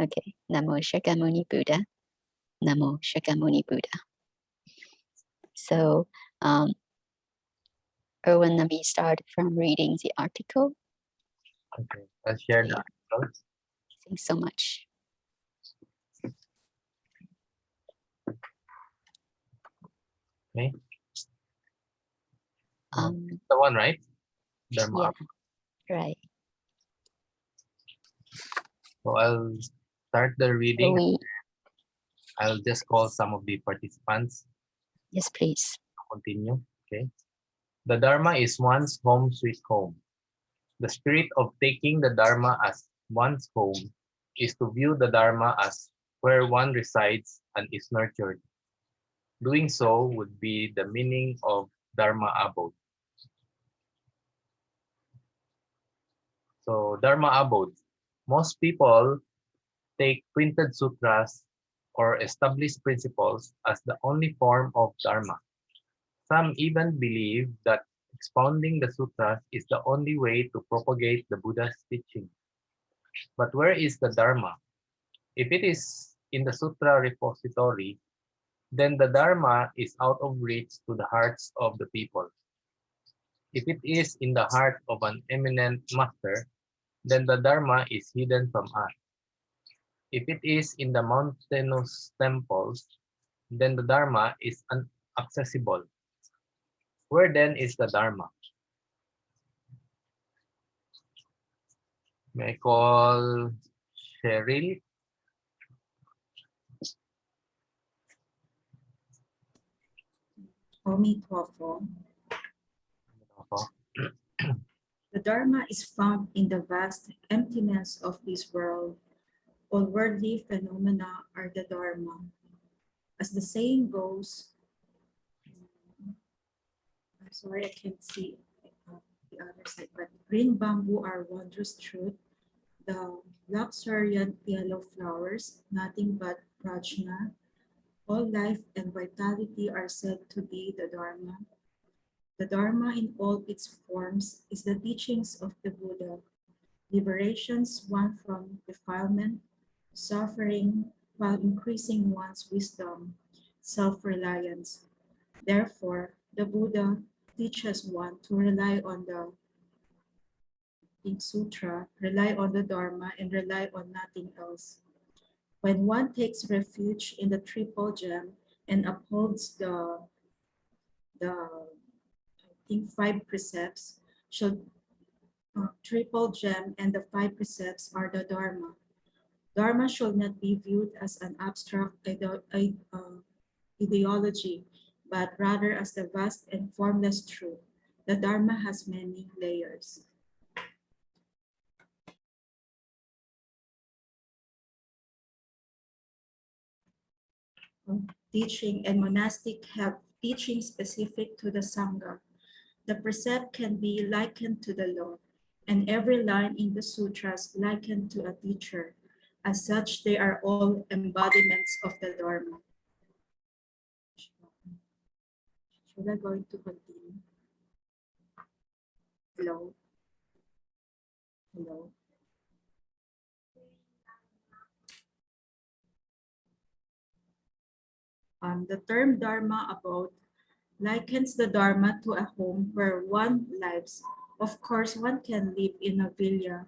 Okay. Namo Shakyamuni Buddha. Namo Shakyamuni Buddha. So, Erwin, let me start from reading the article. Okay, I'll share the article. Thanks so much. Okay. The one, right? Dharma. Yeah, right. So I'll start the reading. I'll just call some of the participants. Yes, please. Continue. Okay. The Dharma is one's home sweet home. The spirit of taking the Dharma as one's home is to view the Dharma as where one resides and is nurtured. Doing so would be the meaning of Dharma Abode. So Dharma Abode. Most people take printed sutras or established principles as the only form of Dharma. Some even believe that expounding the sutras is the only way to propagate the Buddha's teaching. But where is the Dharma? If it is in the sutra repository, then the Dharma is out of reach to the hearts of the people. If it is in the heart of an eminent master, then the Dharma is hidden from us. If it is in the mountainous temples, then the Dharma is inaccessible. Where then is the Dharma? May I call Cheryl? Omitwafo. The Dharma is found in the vast emptiness of this world. All worldly phenomena are the Dharma. As the saying goes, I'm sorry, I can't see the other side, but green bamboo are wondrous truth. The luxuriant yellow flowers, nothing but prajna. All life and vitality are said to be the Dharma. The Dharma in all its forms is the teachings of the Buddha. Liberations won from defilement, suffering while increasing one's wisdom, self-reliance. Therefore, the Buddha teaches one to rely on the Sutra, rely on the Dharma, and rely on nothing else. When one takes refuge in the triple gem and upholds the I think 5 precepts, should triple gem and the 5 precepts are the Dharma. Dharma should not be viewed as an abstract ideology, but rather as the vast and formless truth. The Dharma has many layers. Teaching and monastic have teaching specific to the Sangha. The precept can be likened to the law, and every line in the sutras likened to a teacher. As such, they are all embodiments of the Dharma. Should I going to continue? Hello? Hello? The term Dharma Abode likens the Dharma to a home where one lives. Of course, one can live in a villa,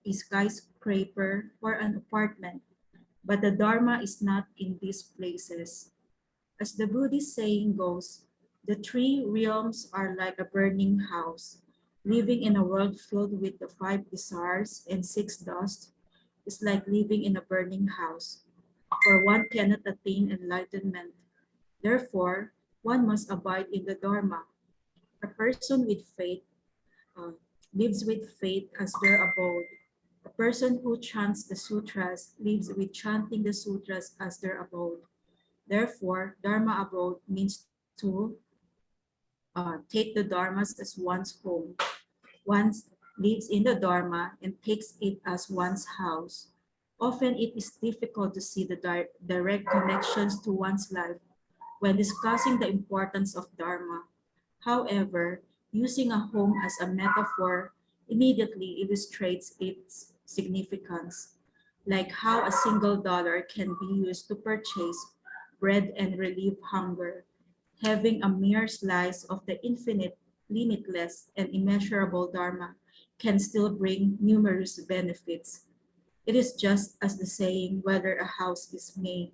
a skyscraper, or an apartment, but the Dharma is not in these places. As the Buddhist saying goes, the 3 realms are like a burning house. Living in a world filled with the 5 desires and 6 dust is like living in a burning house, for one cannot attain enlightenment. Therefore, one must abide in the Dharma. A person with faith lives with faith as their abode. A person who chants the sutras lives with chanting the sutras as their abode. Therefore, Dharma abode means to take the Dharmas as one's home. One lives in the Dharma and takes it as one's house. Often it is difficult to see the direct connections to one's life when discussing the importance of Dharma. However, using a home as a metaphor immediately illustrates its significance. like how a single dollar can be used to purchase bread and relieve hunger. Having a mere slice of the infinite, limitless, and immeasurable Dharma can still bring numerous benefits. It is just as the saying whether a house is made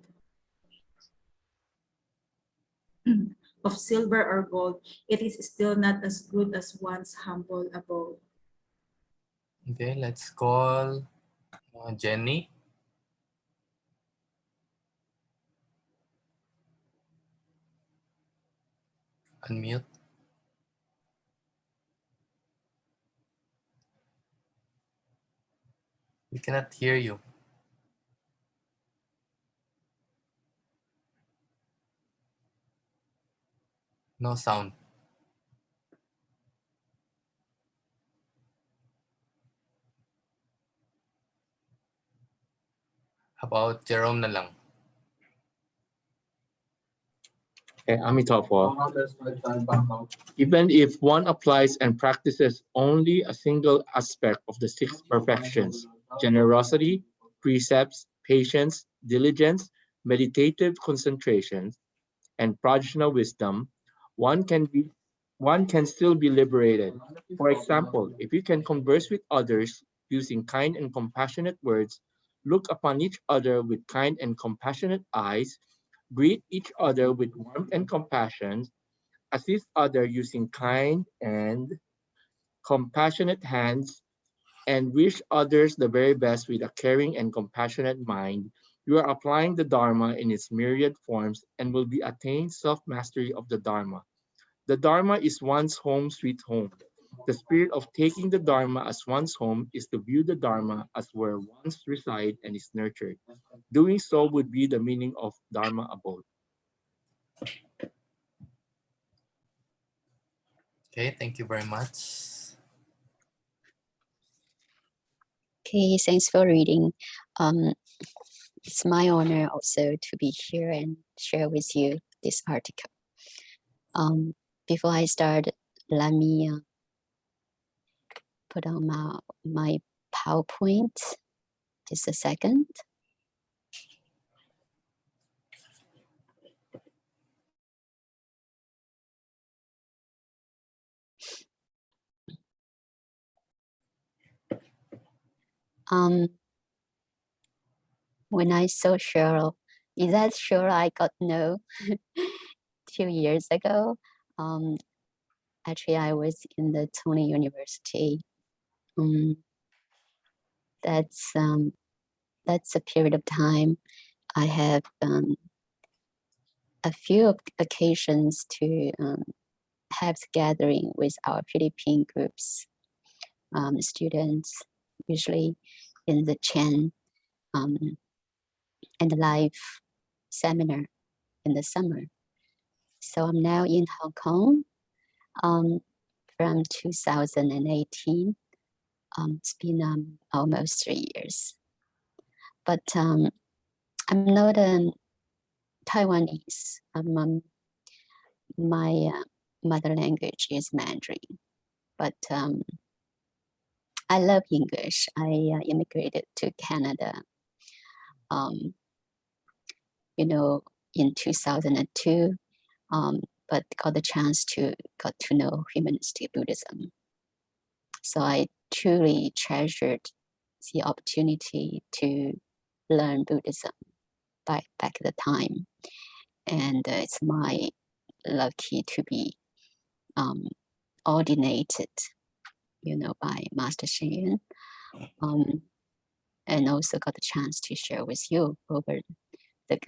of silver or gold, it is still not as good as one's humble abode. Okay, let's call Jenny. Unmute. We cannot hear you. No sound. How about Jerome na lang? Okay, Amitabha. Even if one applies and practices only a single aspect of the six perfections, generosity, precepts, patience, diligence, meditative concentration, and prajna wisdom, one can still be liberated. For example, if you can converse with others using kind and compassionate words, look upon each other with kind and compassionate eyes, greet each other with warmth and compassion, assist others using kind and compassionate hands, and wish others the very best with a caring and compassionate mind, you are applying the Dharma in its myriad forms and will be attained self-mastery of the Dharma. The Dharma is one's home sweet home. The spirit of taking the Dharma as one's home is to view the Dharma as where one's reside and is nurtured. Doing so would be the meaning of Dharma abode. Okay, thank you very much. Okay, thanks for reading. It's my honor also to be here and share with you this article. Before I start, let me put on my PowerPoint. Just a second. When I saw Cheryl, is that Cheryl I got to know 2 years ago? Actually, I was in the Tony University. That's a period of time. I have a few occasions to have gathering with our Philippine groups, students, usually in the Chen and live seminar in the summer. So I'm now in Hong Kong from 2018. It's been almost 3 years. But I'm not a Taiwanese. My mother language is Mandarin, but I love English. I immigrated to Canada, in 2002, but got the chance to know humanistic Buddhism. So I truly treasured the opportunity to learn Buddhism back at the time. And it's my lucky to be ordinated, by Master Shen Yun, and also got the chance to share with you over the,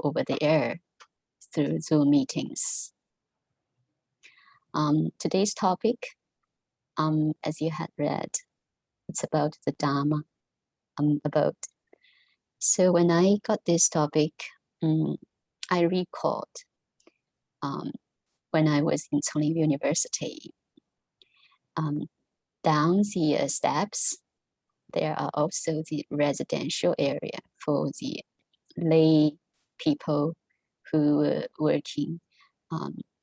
over the air through Zoom meetings. Today's topic, as you had read, it's about the Dharma. So when I got this topic, I recalled when I was in Tsinghua University. Down the steps, there are also the residential area for the lay people who were working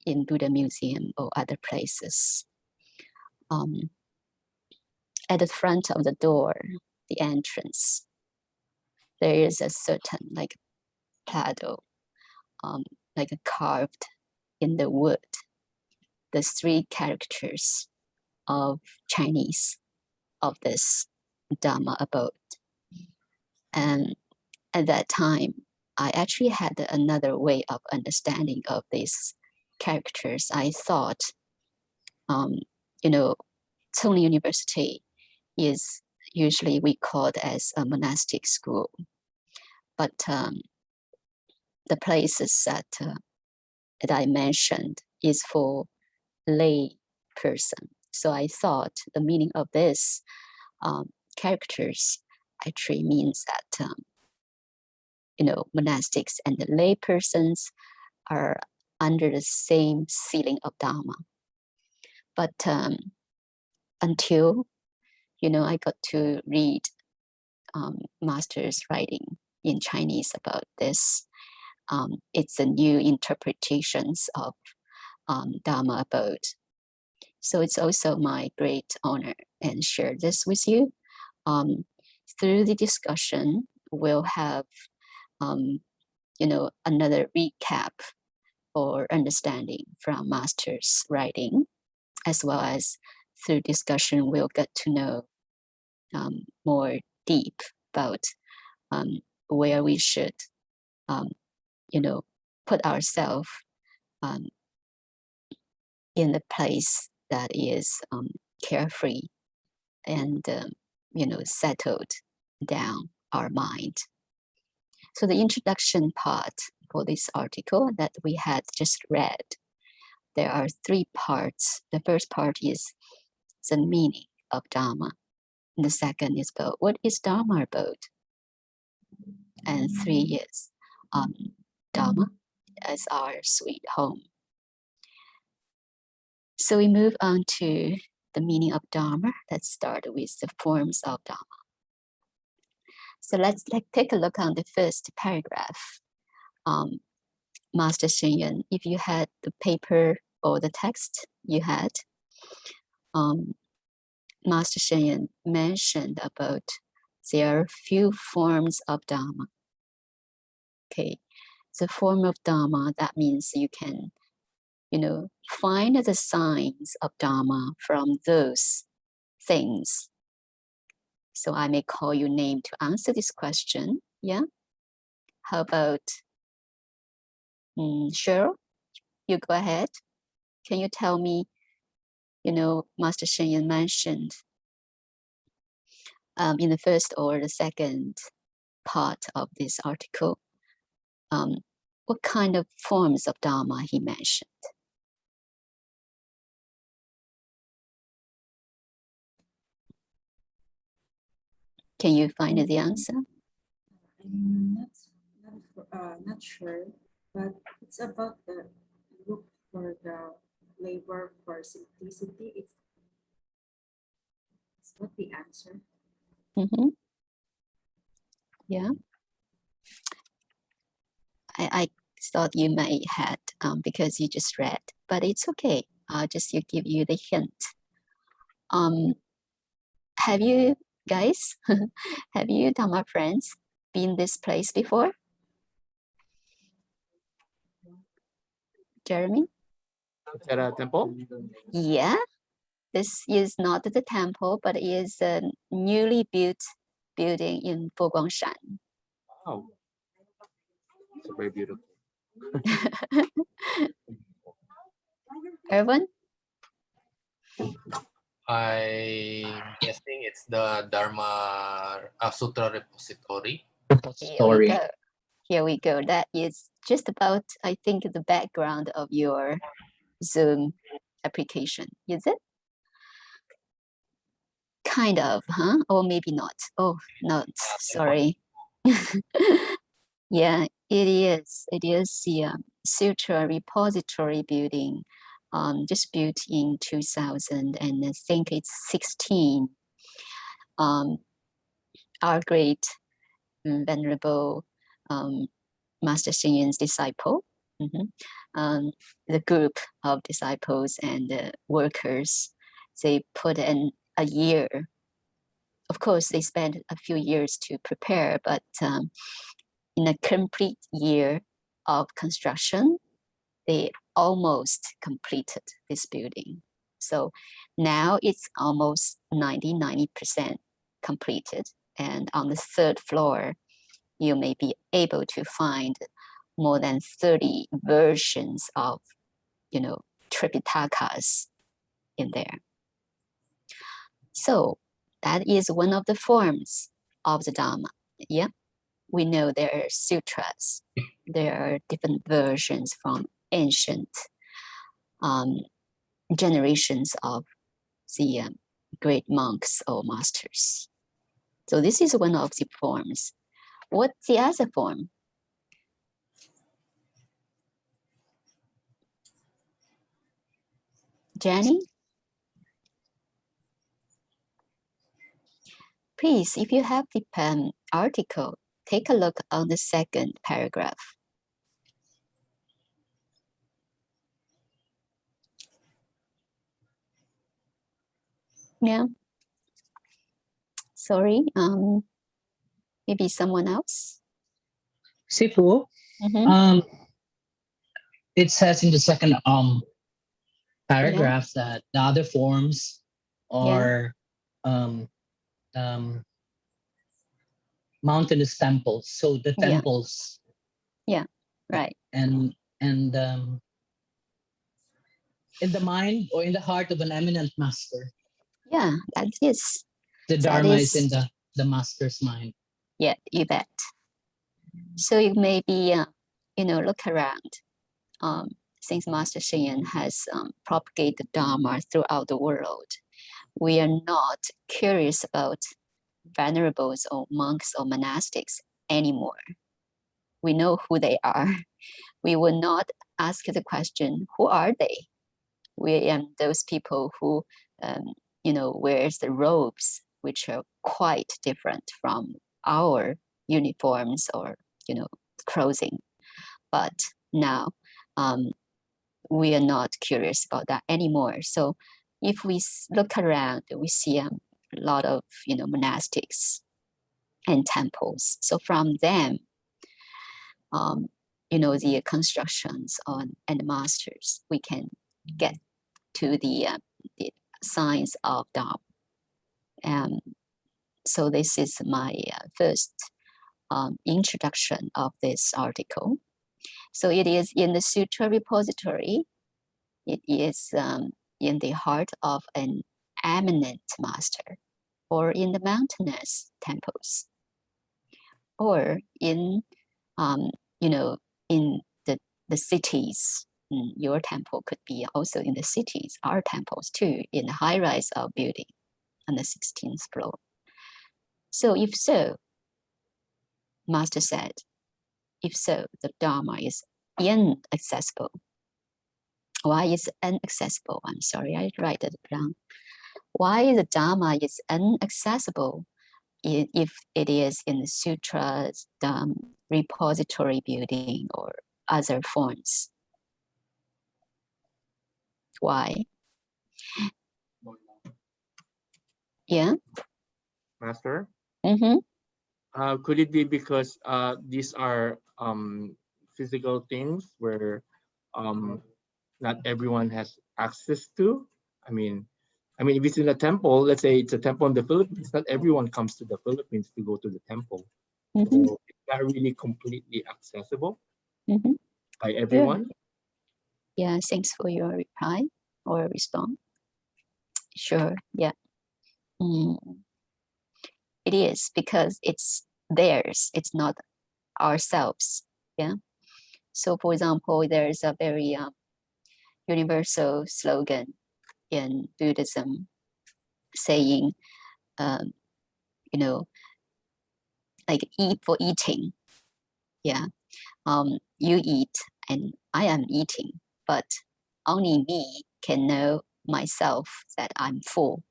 in Buddha Museum or other places. At the front of the door, the entrance, there is a certain like paddle, like carved in the wood, the 3 characters of Chinese of this Dharma abode. And at that time, I actually had another way of understanding of these characters. I thought, you know, Tsinghua University is usually we called as a monastic school, but the places that I mentioned is for lay person. So I thought the meaning of this characters actually means that you know, monastics and the lay persons are under the same ceiling of Dharma. But until, you know, I got to read master's writing in Chinese about this, it's a new interpretations of Dharma abode. So it's also my great honor and share this with you. Through the discussion, we'll have, you know, another recap or understanding from master's writing, as well as through discussion, we'll get to know more deep about where we should, you know, put ourselves in a place that is carefree and, you know, settled down our mind. So the introduction part for this article that we had just read, there are 3 parts. The first part is the meaning of Dharma. And the second is about what is Dharma abode? And 3 is Dharma as our sweet home. So we move on to the meaning of Dharma. Let's start with the forms of Dharma. So let's take a look on the first paragraph. Master Xinyan, if you had the paper or the text you had, Master Xinyan mentioned about there are few forms of Dharma. Okay, the form of Dharma, that means you can, you know, find the signs of Dharma from those things. So I may call your name to answer this question. Yeah. How about Cheryl? You go ahead. Can you tell me, you know, Master Shenyan mentioned in the first or the second part of this article, what kind of forms of Dharma he mentioned? Can you find the answer? I'm not sure, but it's about the look for the labor for simplicity. It's what the answer. Mm-hmm. Yeah. I thought you may had because you just read, but it's okay. I'll just give you the hint. Have you guys, have you, Dharma friends, been this place before? Jeremy? Is that a temple? Yeah, this is not the temple, but it is a newly built building in Boguangshan. Wow. It's very beautiful. Erwin? I'm guessing it's the Dharma Sutra Repository. Here we go. That is just about, I think, the background of your Zoom application. Is it? Kind of, huh? Or maybe not. Oh, no, sorry. Yeah, it is. It is the Sutra Repository building, just built in 2000, and I think it's 16. Our great venerable Master Xing Yun's disciple, the group of disciples and workers, they put in a year of course, they spent a few years to prepare, but in a complete year of construction, they almost completed this building. So now it's almost 90% completed. And on the third floor, you may be able to find more than 30 versions of, Tripitakas in there. So that is one of the forms of the Dharma. Yeah, we know there are sutras. There are different versions from ancient generations of the great monks or masters. So this is one of the forms. What's the other form? Jenny? Please, if you have the article, take a look on the second paragraph. Yeah. Sorry, maybe someone else? Sifu, it says in the second paragraph that the other forms are mountainous temples. So the temples. Yeah, right. And in the mind or in the heart of an eminent master. Yeah, that is. The Dharma is in the master's mind. Yeah, you bet. So you may be, look around. Since Master Hsien has propagated the Dharma throughout the world, we are not curious about venerables or monks or monastics anymore. We know who they are. We will not ask the question, who are they? We am those people who, wears the robes, which are quite different from our uniforms or, clothing. But now we are not curious about that anymore. So if we look around, we see a lot of, monastics and temples. So from them, the constructions and masters, we can get to the science of Dharma. So this is my first introduction of this article. So it is in the Sutra repository. It is in the heart of an eminent master, or in the mountainous temples, or in, in the cities. Your temple could be also in the cities, our temples too, in the high rise of building on the 16th floor. So if so, Master said, if so, the Dharma is inaccessible. Why is inaccessible? I'm sorry, I write it down. Why the Dharma is inaccessible if it is in the sutras, repository building, or other forms? Why? Yeah? Master? Mm-hmm. Could it be because these are physical things where not everyone has access to? I mean, if it's in a temple, let's say it's a temple in the Philippines, not everyone comes to the Philippines to go to the temple. So it's not really completely accessible by everyone. Yeah, thanks for your reply or response. Sure, yeah. It is because it's theirs, it's not ourselves, yeah? So for example, there's a very universal slogan in Buddhism saying, like eat for eating, yeah? You eat and I am eating, but only me can know myself that I'm full,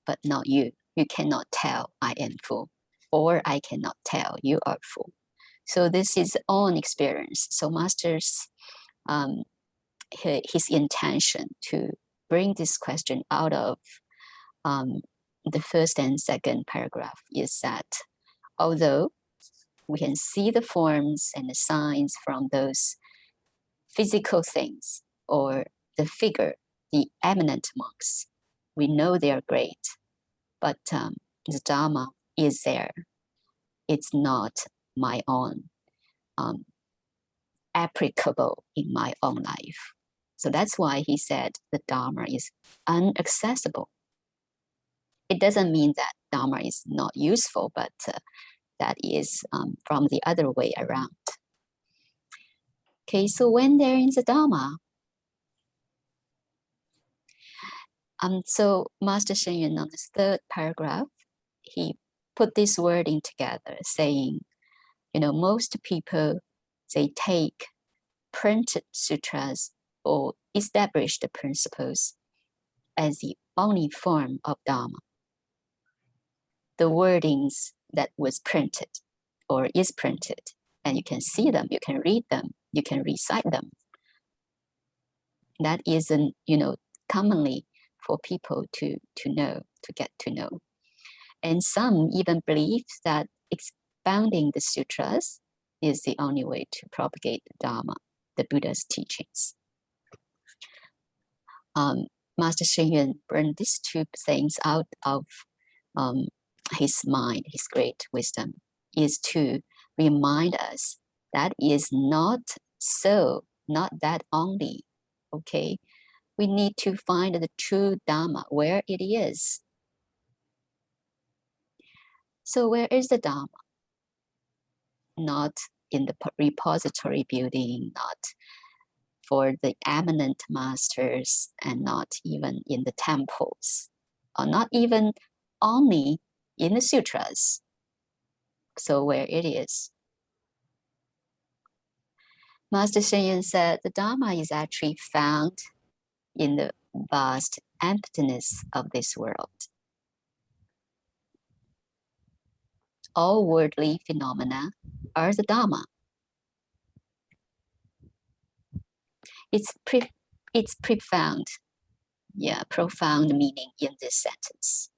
but not you. You cannot tell I am full, or I cannot tell you are full. So this is own experience. So Master's his intention to bring this question out of the first and second paragraph is that although we can see the forms and the signs from those physical things or the figure, the eminent monks, we know they are great, but the Dharma is there. It's not my own, applicable in my own life. So that's why he said the Dharma is inaccessible. It doesn't mean that Dharma is not useful, but that is from the other way around. Okay, so when there is a Dharma, so Master Shen Yun on this third paragraph, he put this wording together saying, most people, they take printed sutras or established principles as the only form of Dharma. The wordings that was printed or is printed, and you can see them, you can read them, you can recite them. That isn't, commonly for people to know, to get to know. And some even believe that expounding the sutras is the only way to propagate the Dharma, the Buddha's teachings. Master Shen Yun burned these two things out of his mind, his great wisdom, is to remind us that is not so, not that only, okay? We need to find the true Dharma where it is. So where is the Dharma? Not in the repository building, not for the eminent masters, and not even in the temples, or not even only in the sutras. So where it is? Master Shen Yun said the Dharma is actually found in the vast emptiness of this world. All worldly phenomena are the Dharma. It's profound, profound meaning in this sentence.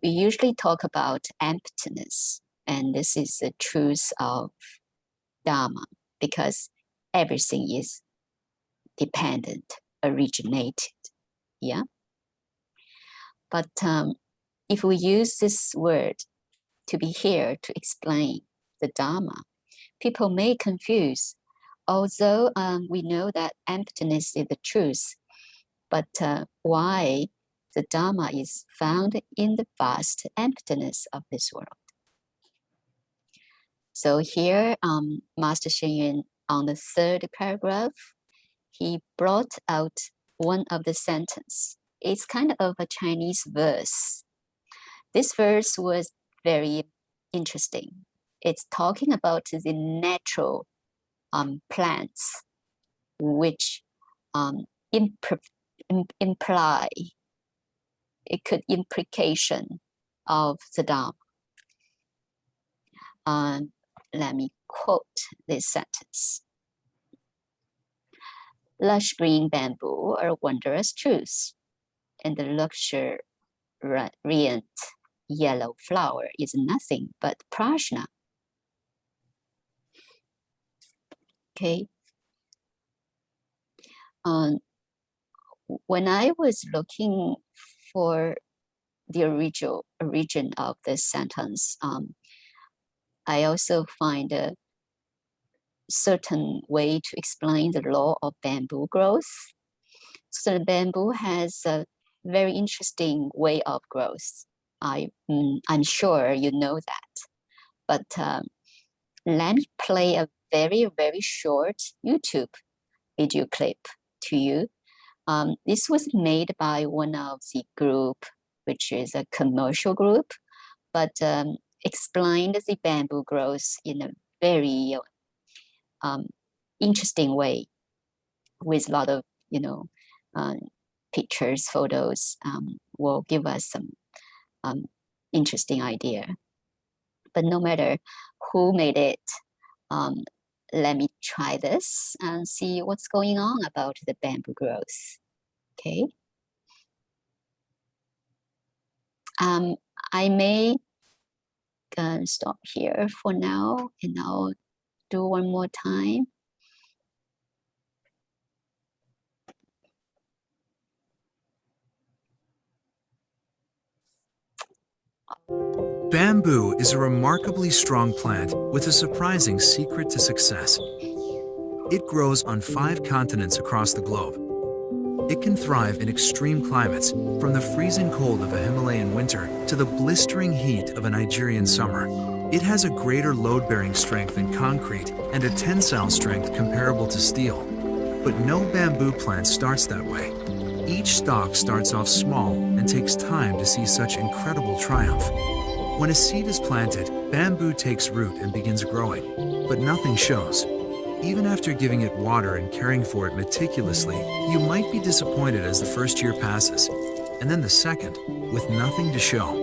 We usually talk about emptiness, and this is the truth of Dharma, because everything is dependent, originated, yeah? But if we use this word to be here to explain the Dharma, people may confuse. Although we know that emptiness is the truth, but why the Dharma is found in the vast emptiness of this world? So here, Master Shen Yun, on the third paragraph, he brought out one of the sentence. It's kind of a Chinese verse. This verse was very interesting. It's talking about the natural plants, which imply, it could implication of the Dharma. Let me quote this sentence. Lush green bamboo are wondrous truths, and the luxuriant yellow flower is nothing but prajna. Okay. When I was looking for the origin of this sentence, I also find a certain way to explain the law of bamboo growth. So the bamboo has a very interesting way of growth. I'm sure you know that. But let me play a very, very short YouTube video clip to you. This was made by one of the group, which is a commercial group, but explained the bamboo growth in a very interesting way, with a lot of pictures, photos, will give us some interesting idea. But no matter who made it, let me try this and see what's going on about the bamboo growth. Okay. I may stop here for now, and I'll do one more time. Bamboo is a remarkably strong plant with a surprising secret to success. It grows on 5 continents across the globe. It can thrive in extreme climates, from the freezing cold of a Himalayan winter to the blistering heat of a Nigerian summer. It has a greater load-bearing strength than concrete and a tensile strength comparable to steel. But no bamboo plant starts that way. Each stalk starts off small and takes time to see such incredible triumph. When a seed is planted, bamboo takes root and begins growing, but nothing shows. Even after giving it water and caring for it meticulously, you might be disappointed as the first year passes, and then the second, with nothing to show.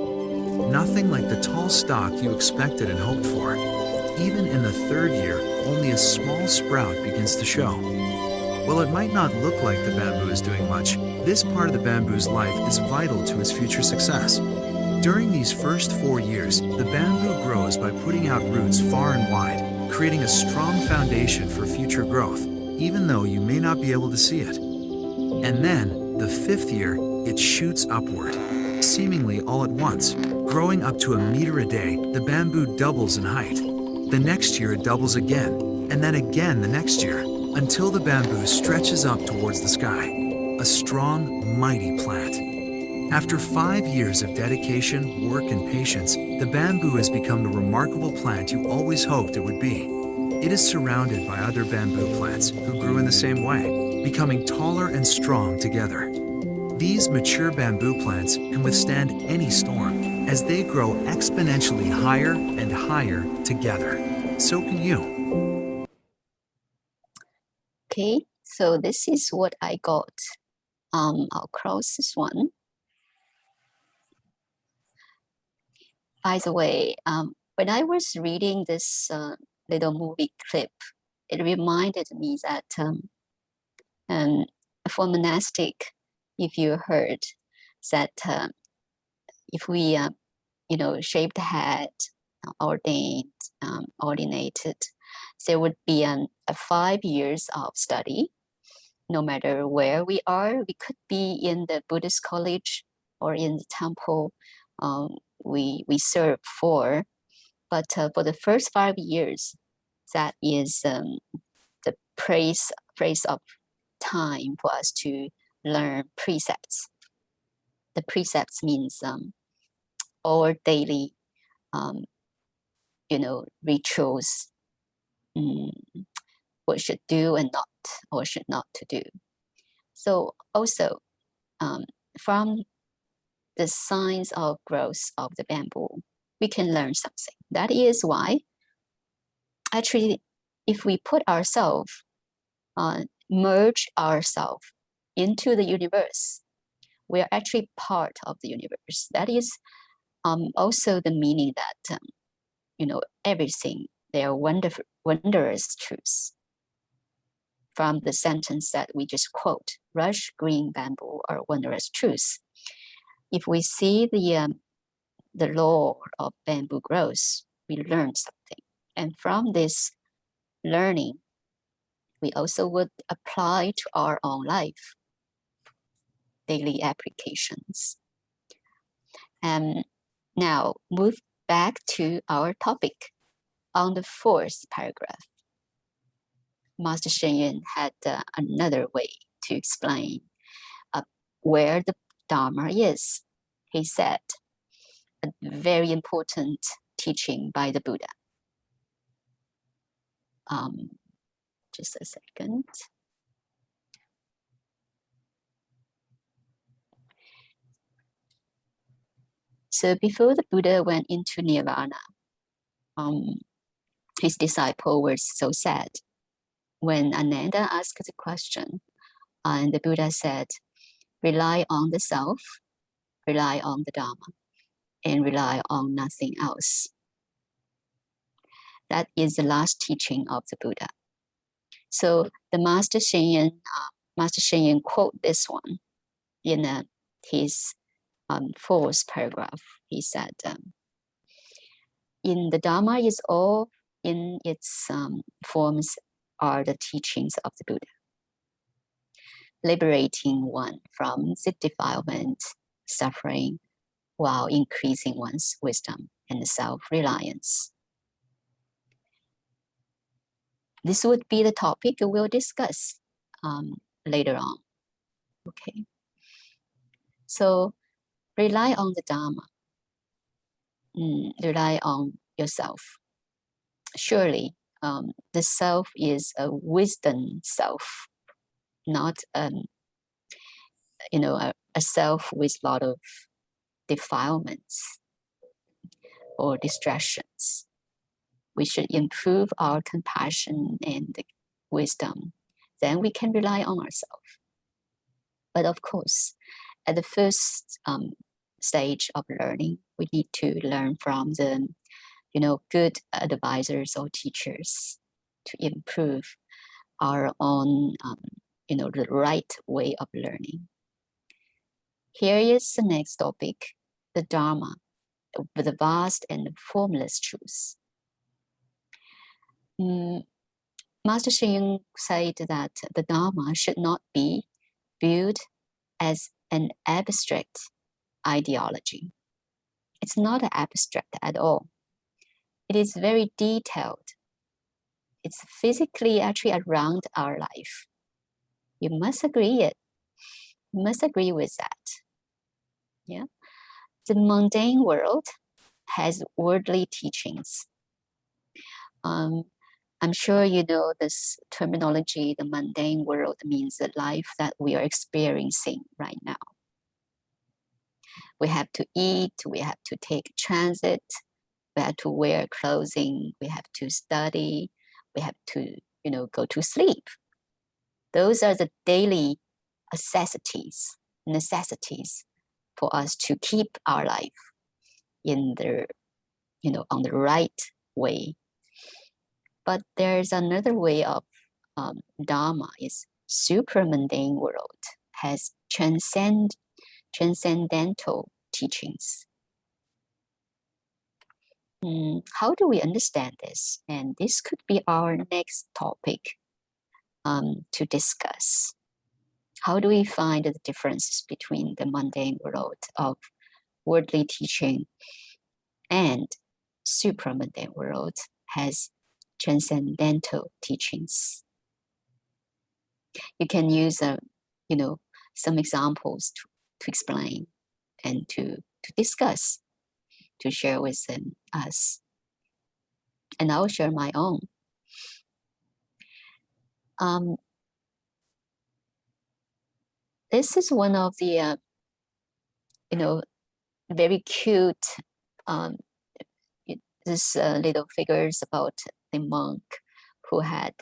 Nothing like the tall stalk you expected and hoped for. Even in the 3rd year, only a small sprout begins to show. While it might not look like the bamboo is doing much, this part of the bamboo's life is vital to its future success. During these first 4 years, the bamboo grows by putting out roots far and wide, creating a strong foundation for future growth, even though you may not be able to see it. And then, the 5th year, it shoots upward, seemingly all at once. Growing up to 1 meter a day, the bamboo doubles in height. The next year it doubles again, and then again the next year, until the bamboo stretches up towards the sky. A strong, mighty plant. After 5 years of dedication, work, and patience, the bamboo has become the remarkable plant you always hoped it would be. It is surrounded by other bamboo plants who grew in the same way, becoming taller and strong together. These mature bamboo plants can withstand any storm as they grow exponentially higher and higher together. So can you. Okay, so this is what I got across this one. By the way, when I was reading this little movie clip, it reminded me that for monastic, if you heard that if we, shaved the head, ordained, ordinated, there would be a 5 years of study. No matter where we are, we could be in the Buddhist college or in the temple we serve for. But for the first 5 years, that is the praise of time for us to learn precepts. The precepts means our daily, rituals, what should do and not, or should not to do. So also from the signs of growth of the bamboo, we can learn something. That is why, actually, if we put ourselves, merge ourselves into the universe, we are actually part of the universe. That is also the meaning that, everything, they are wondrous truths. From the sentence that we just quote, lush green bamboo are wondrous truths. If we see the law of bamboo growth, we learn something. And from this learning, we also would apply to our own life, daily applications. And now move back to our topic. On the 4th paragraph, Master Shen Yun had another way to explain where the Dharma is. He said, a very important teaching by the Buddha. Just a second. So before the Buddha went into Nirvana, his disciple was so sad. When Ananda asked the question, and the Buddha said, rely on the self, rely on the Dharma, and rely on nothing else. That is the last teaching of the Buddha. So the Master Shen Yun quote this one in his fourth paragraph, he said, in the Dharma is all in its forms are the teachings of the Buddha, liberating one from the defilement, suffering, while increasing one's wisdom and self-reliance. This would be the topic we'll discuss later on. Okay. So rely on the Dharma. Rely on yourself. Surely the self is a wisdom self, not a self with a lot of defilements or distractions. We should improve our compassion and wisdom. Then we can rely on ourselves. But of course, at the first stage of learning, we need to learn from the good advisors or teachers to improve our own the right way of learning. Here is the next topic, the Dharma, the vast and formless truth. Master Hsing said that the Dharma should not be viewed as an abstract ideology. It's not abstract at all. It is very detailed. It's physically actually around our life. You must agree it. You must agree with that. Yeah. The mundane world has worldly teachings. I'm sure you know this terminology, the mundane world means the life that we are experiencing right now. We have to eat, we have to take transit, we have to wear clothing, we have to study, we have to, go to sleep. Those are the daily necessities for us to keep our life in the, on the right way. But there's another way of Dharma is supramundane world, has transcendental teachings. How do we understand this? And this could be our next topic to discuss. How do we find the differences between the mundane world of worldly teaching and supramundane world has transcendental teachings? You can use some examples to explain and to discuss, to share with us. And I'll share my own. This is one of the very cute this little figures about the monk who had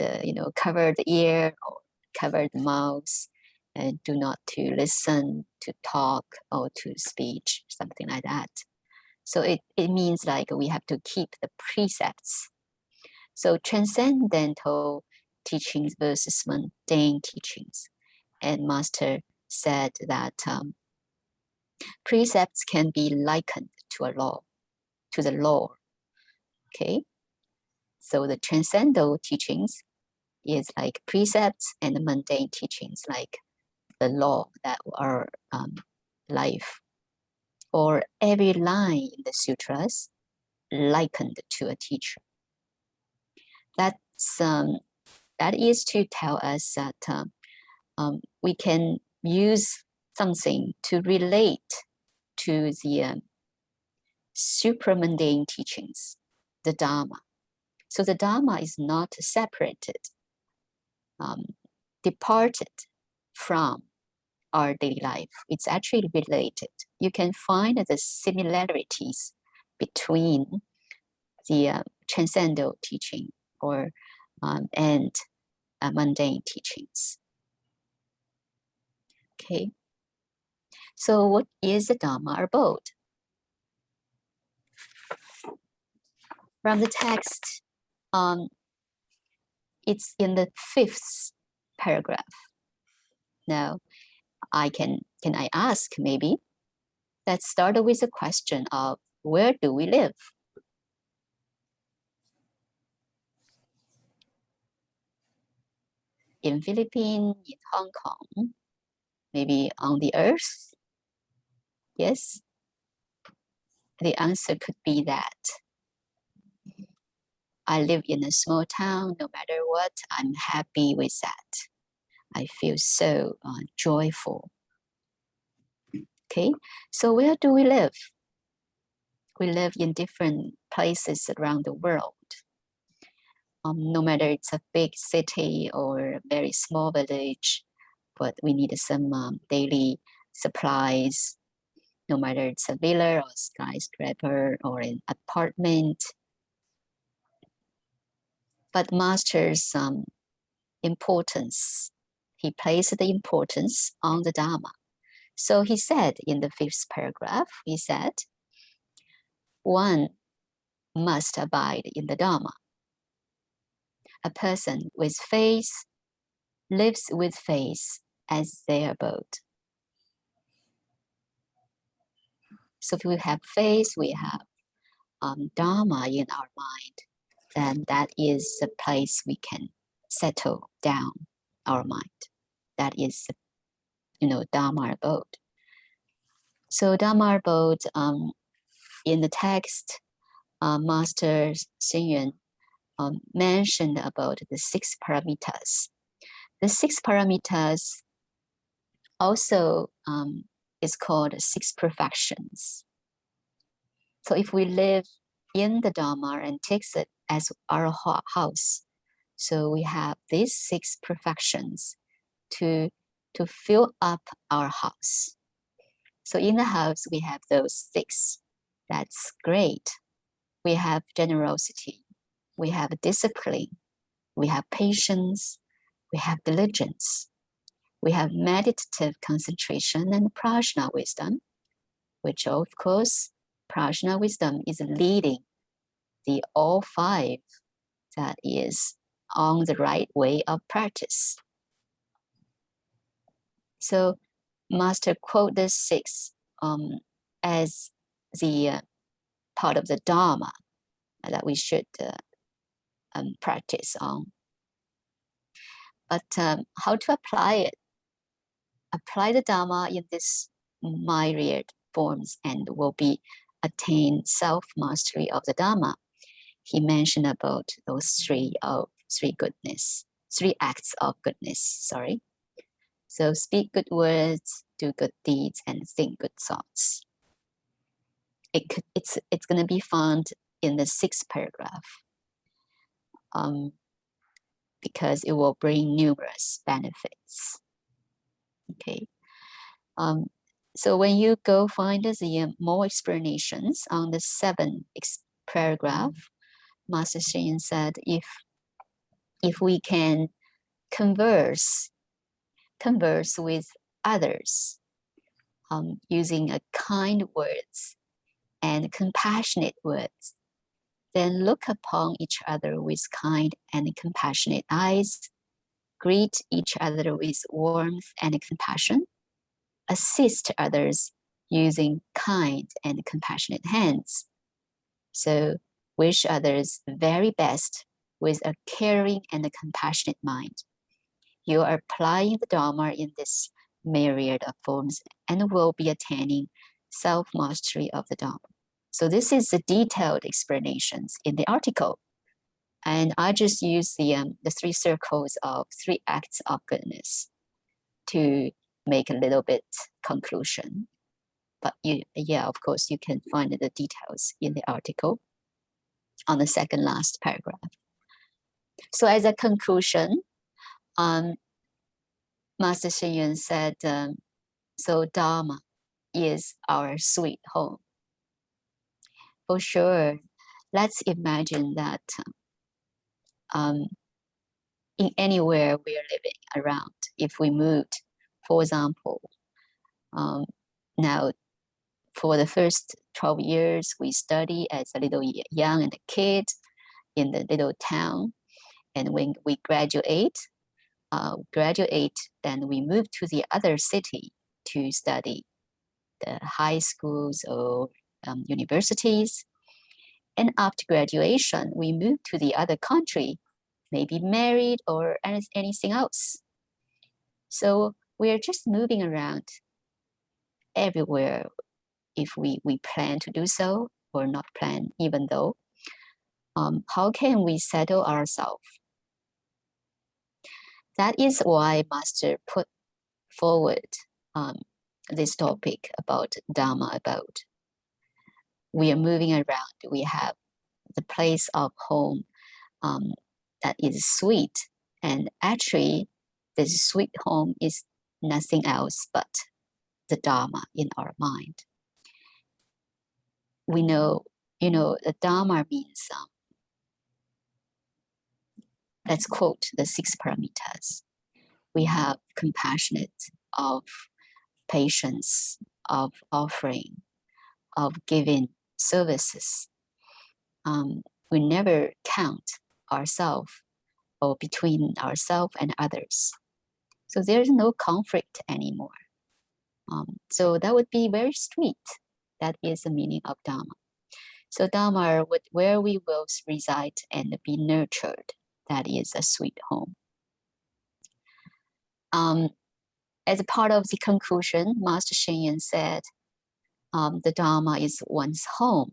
covered the ear or covered the mouth and do not to listen, to talk, or to speech, something like that. So it means like we have to keep the precepts. So transcendental teachings versus mundane teachings. And Master said that precepts can be likened to a law, to the law. Okay, so the transcendental teachings is like precepts, and the mundane teachings like the law that are life, or every line in the sutras likened to a teacher. That is to tell us that we can use something to relate to the supramundane teachings, the Dharma. So the Dharma is not separated, departed from our daily life. It's actually related. You can find the similarities between the transcendental teaching or and mundane teachings. Okay. So what is the Dharma abode? From the text, it's in the 5th paragraph. Now, can I ask maybe, let's start with the question of where do we live? In Philippines, in Hong Kong, maybe on the earth? Yes. The answer could be that. I live in a small town, no matter what, I'm happy with that. I feel so joyful. Okay, so where do we live? We live in different places around the world. No matter it's a big city or a very small village, but we need some daily supplies, no matter it's a villa or skyscraper or an apartment. But Master's importance, he placed the importance on the Dharma. So he said in the 5th paragraph, he said, one must abide in the Dharma. A person with faith lives with faith as their abode. So if we have faith, we have Dharma in our mind, then that is the place we can settle down our mind. That is, Dharma abode. So Dharma abode, in the text, Master Hsien Yuen mentioned about the 6 paramitas. The 6 paramitas also is called 6 perfections. So if we live in the Dharma and takes it as our house, so we have these 6 perfections to fill up our house. So in the house, we have those 6. That's great. We have generosity, we have discipline, we have patience, we have diligence, we have meditative concentration and prajna wisdom, which of course, prajna wisdom is leading the all 5 that is on the right way of practice. So Master quote this 6 as the part of the Dharma that we should practice on. But how to apply it? Apply the Dharma in this myriad forms and will be attain self-mastery of the Dharma. He mentioned about those 3 goodness, 3 acts of goodness, sorry. So speak good words, do good deeds, and think good thoughts. It's going to be found in the 6th paragraph because it will bring numerous benefits. Okay. So when you go find the more explanations on the 7th paragraph, Master Hsien Yuen said, if we can converse with others using a kind words and compassionate words, then look upon each other with kind and compassionate eyes, greet each other with warmth and compassion, assist others using kind and compassionate hands. So wish others the very best with a caring and a compassionate mind. You are applying the Dharma in this myriad of forms and will be attaining self-mastery of the Dharma. So this is the detailed explanations in the article. And I just use the 3 circles of 3 acts of goodness to make a little bit conclusion. But of course, you can find the details in the article on the 2nd last paragraph. So as a conclusion, Master Hsien Yuen said, so Dharma is our sweet home. For sure, let's imagine that in anywhere we are living around, if we moved, for example, now for the first 12 years, we study as a little young and a kid in the little town. And when we graduate, then we move to the other city to study. the high schools or universities. And after graduation, we move to the other country, maybe married or anything else. So we are just moving around everywhere if we plan to do so or not plan, even though. How can we settle ourselves? That is why Master put forward this topic about Dharma Abode. We are moving around. We have the place of home that is sweet. And actually, this sweet home is nothing else but the Dharma in our mind. We know, the Dharma means, let's quote the 6 paramitas. We have compassionate, of patience, of offering, of giving services. We never count ourselves or between ourselves and others. So there's no conflict anymore. So that would be very sweet. That is the meaning of Dharma. So Dharma, where we will reside and be nurtured, that is a sweet home. As a part of the conclusion, Master Shen said, the Dharma is one's home,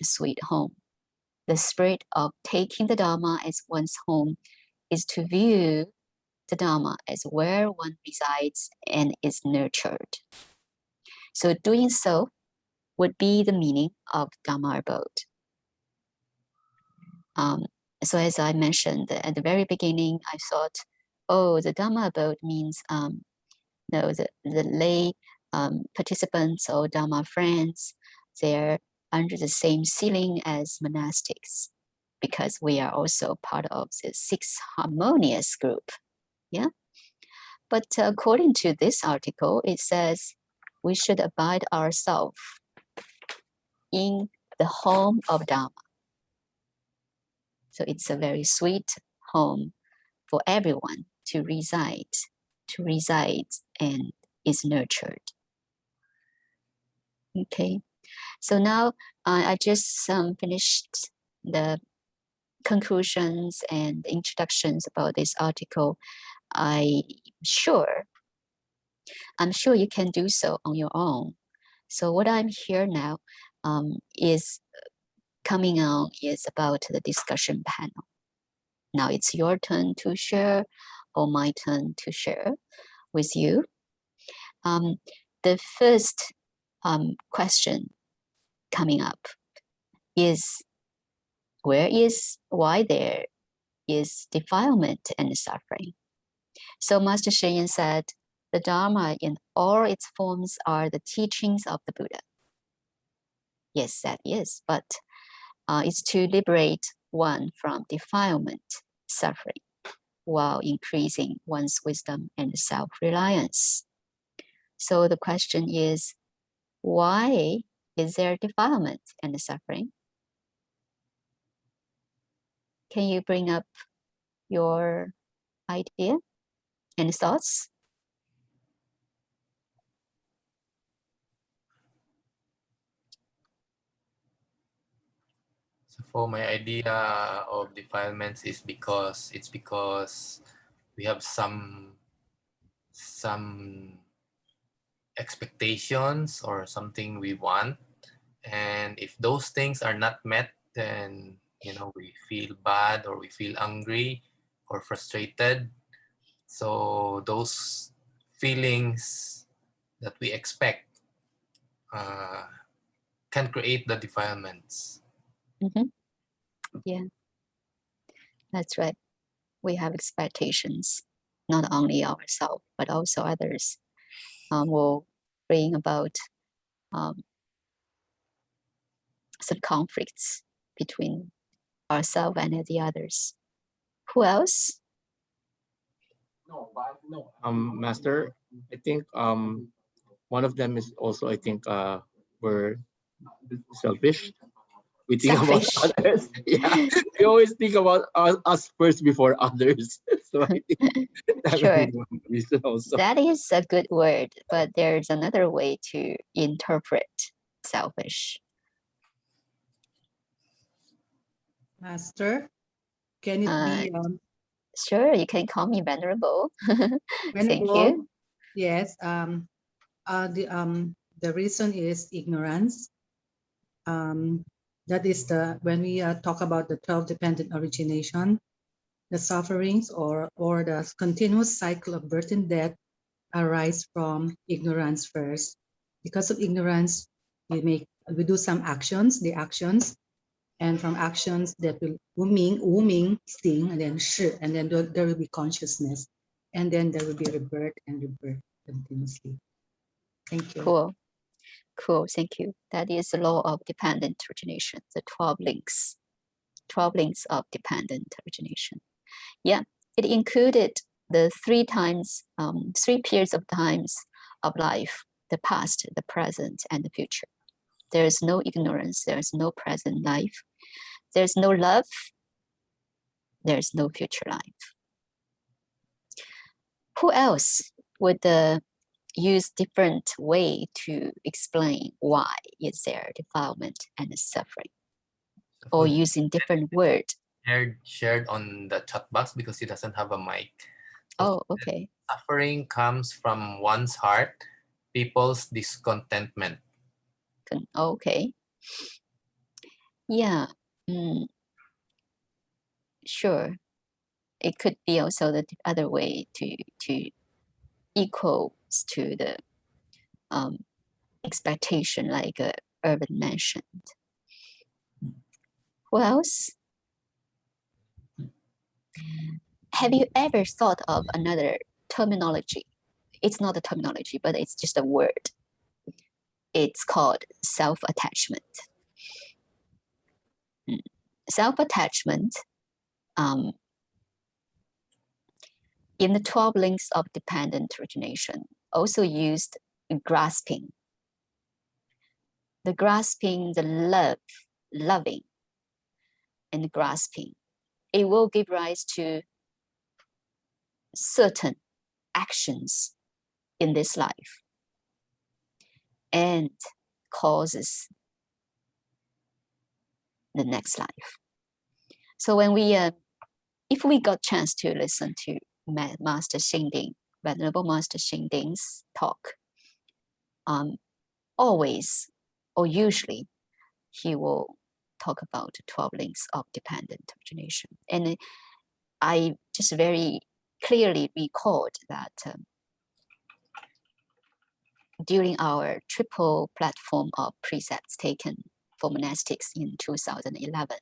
a sweet home. The spirit of taking the Dharma as one's home is to view the Dharma as where one resides and is nurtured. So doing so would be the meaning of Dharma Abode. So as I mentioned at the very beginning, I thought, oh, the Dharma Abode means the lay participants or Dharma friends, they're under the same ceiling as monastics, because we are also part of the 6 harmonious group. Yeah. But according to this article, it says we should abide ourselves in the home of Dharma. So it's a very sweet home for everyone to reside and is nurtured. Okay, so now I just finished the conclusions and introductions about this article. I'm sure you can do so on your own. So what I'm here now is coming on is about the discussion panel. Now it's your turn to share or my turn to share with you. The first question coming up is why there is defilement and suffering. So Master Shen said, the Dharma in all its forms are the teachings of the Buddha. Yes, that is, but it's to liberate one from defilement, suffering, while increasing one's wisdom and self-reliance. So the question is, why is there defilement and suffering? Can you bring up your idea and thoughts? So for my idea of defilements is because we have some expectations or something we want, and if those things are not met, then we feel bad or we feel angry or frustrated. So those feelings that we expect can create the defilements. Yeah, that's right. We have expectations, not only ourselves, but also others will bring about some conflicts between ourselves and the others. Who else? Master, I think one of them is also, I think, we're selfish. We think Selfish. about others. Yeah, we always think about us first before others. So I think that Sure. would be one reason also. That is a good word, but there's another way to interpret selfish. Master, can it be Sure, you can call me venerable. Thank you. venerable? Yes. The reason is ignorance. That is when we talk about the 12 dependent origination, the sufferings or the continuous cycle of birth and death arise from ignorance first. Because of ignorance, we do some actions, and from actions that will wu-ming, sting, and then shi, and then there will be consciousness, and then there will be rebirth and rebirth continuously. Thank you. Cool, thank you. That is the law of dependent origination, the 12 links of dependent origination. Yeah, it included the three periods of times of life, the past, the present, and the future. There is no ignorance, there is no present life, there's no love, there's no future life. Who else would use different way to explain why is there defilement and suffering, or using different word? Shared on the chat box because he doesn't have a mic. Oh, okay. Suffering comes from one's heart, people's discontentment. Okay. Yeah. Sure. It could be also the other way to equals to the expectation, like Urban mentioned. Who else? Have you ever thought of another terminology? It's not a terminology, but it's just a word. It's called self-attachment. Self-attachment, in the 12 links of dependent origination, also used grasping. The grasping, the loving, and grasping. It will give rise to certain actions in this life and causes the next life. So when we, if we got chance to listen to Master Xingding, Venerable Master Xingding's talk, always or usually he will talk about 12 links of dependent origination. And I just very clearly recalled that during our triple platform of precepts taken for monastics in 2011,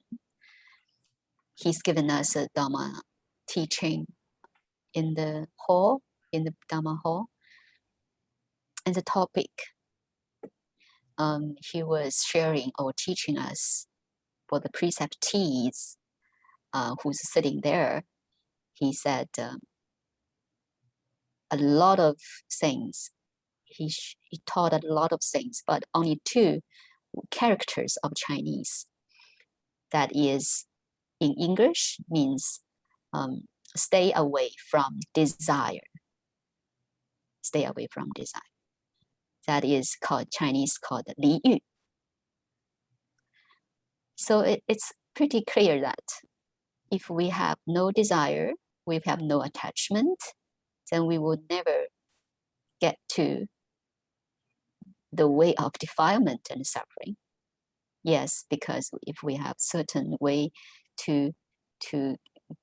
he's given us a Dharma teaching in the hall, in the Dharma hall. And the topic he was sharing or teaching us for the preceptees who's sitting there. He said a lot of things. He taught a lot of things, but only 2 characters of Chinese. That is, in English, means stay away from desire. Stay away from desire. That is called Chinese called Li Yu. So it's pretty clear that if we have no desire, we have no attachment, then we would never get to the way of defilement and suffering. Yes, because if we have certain way to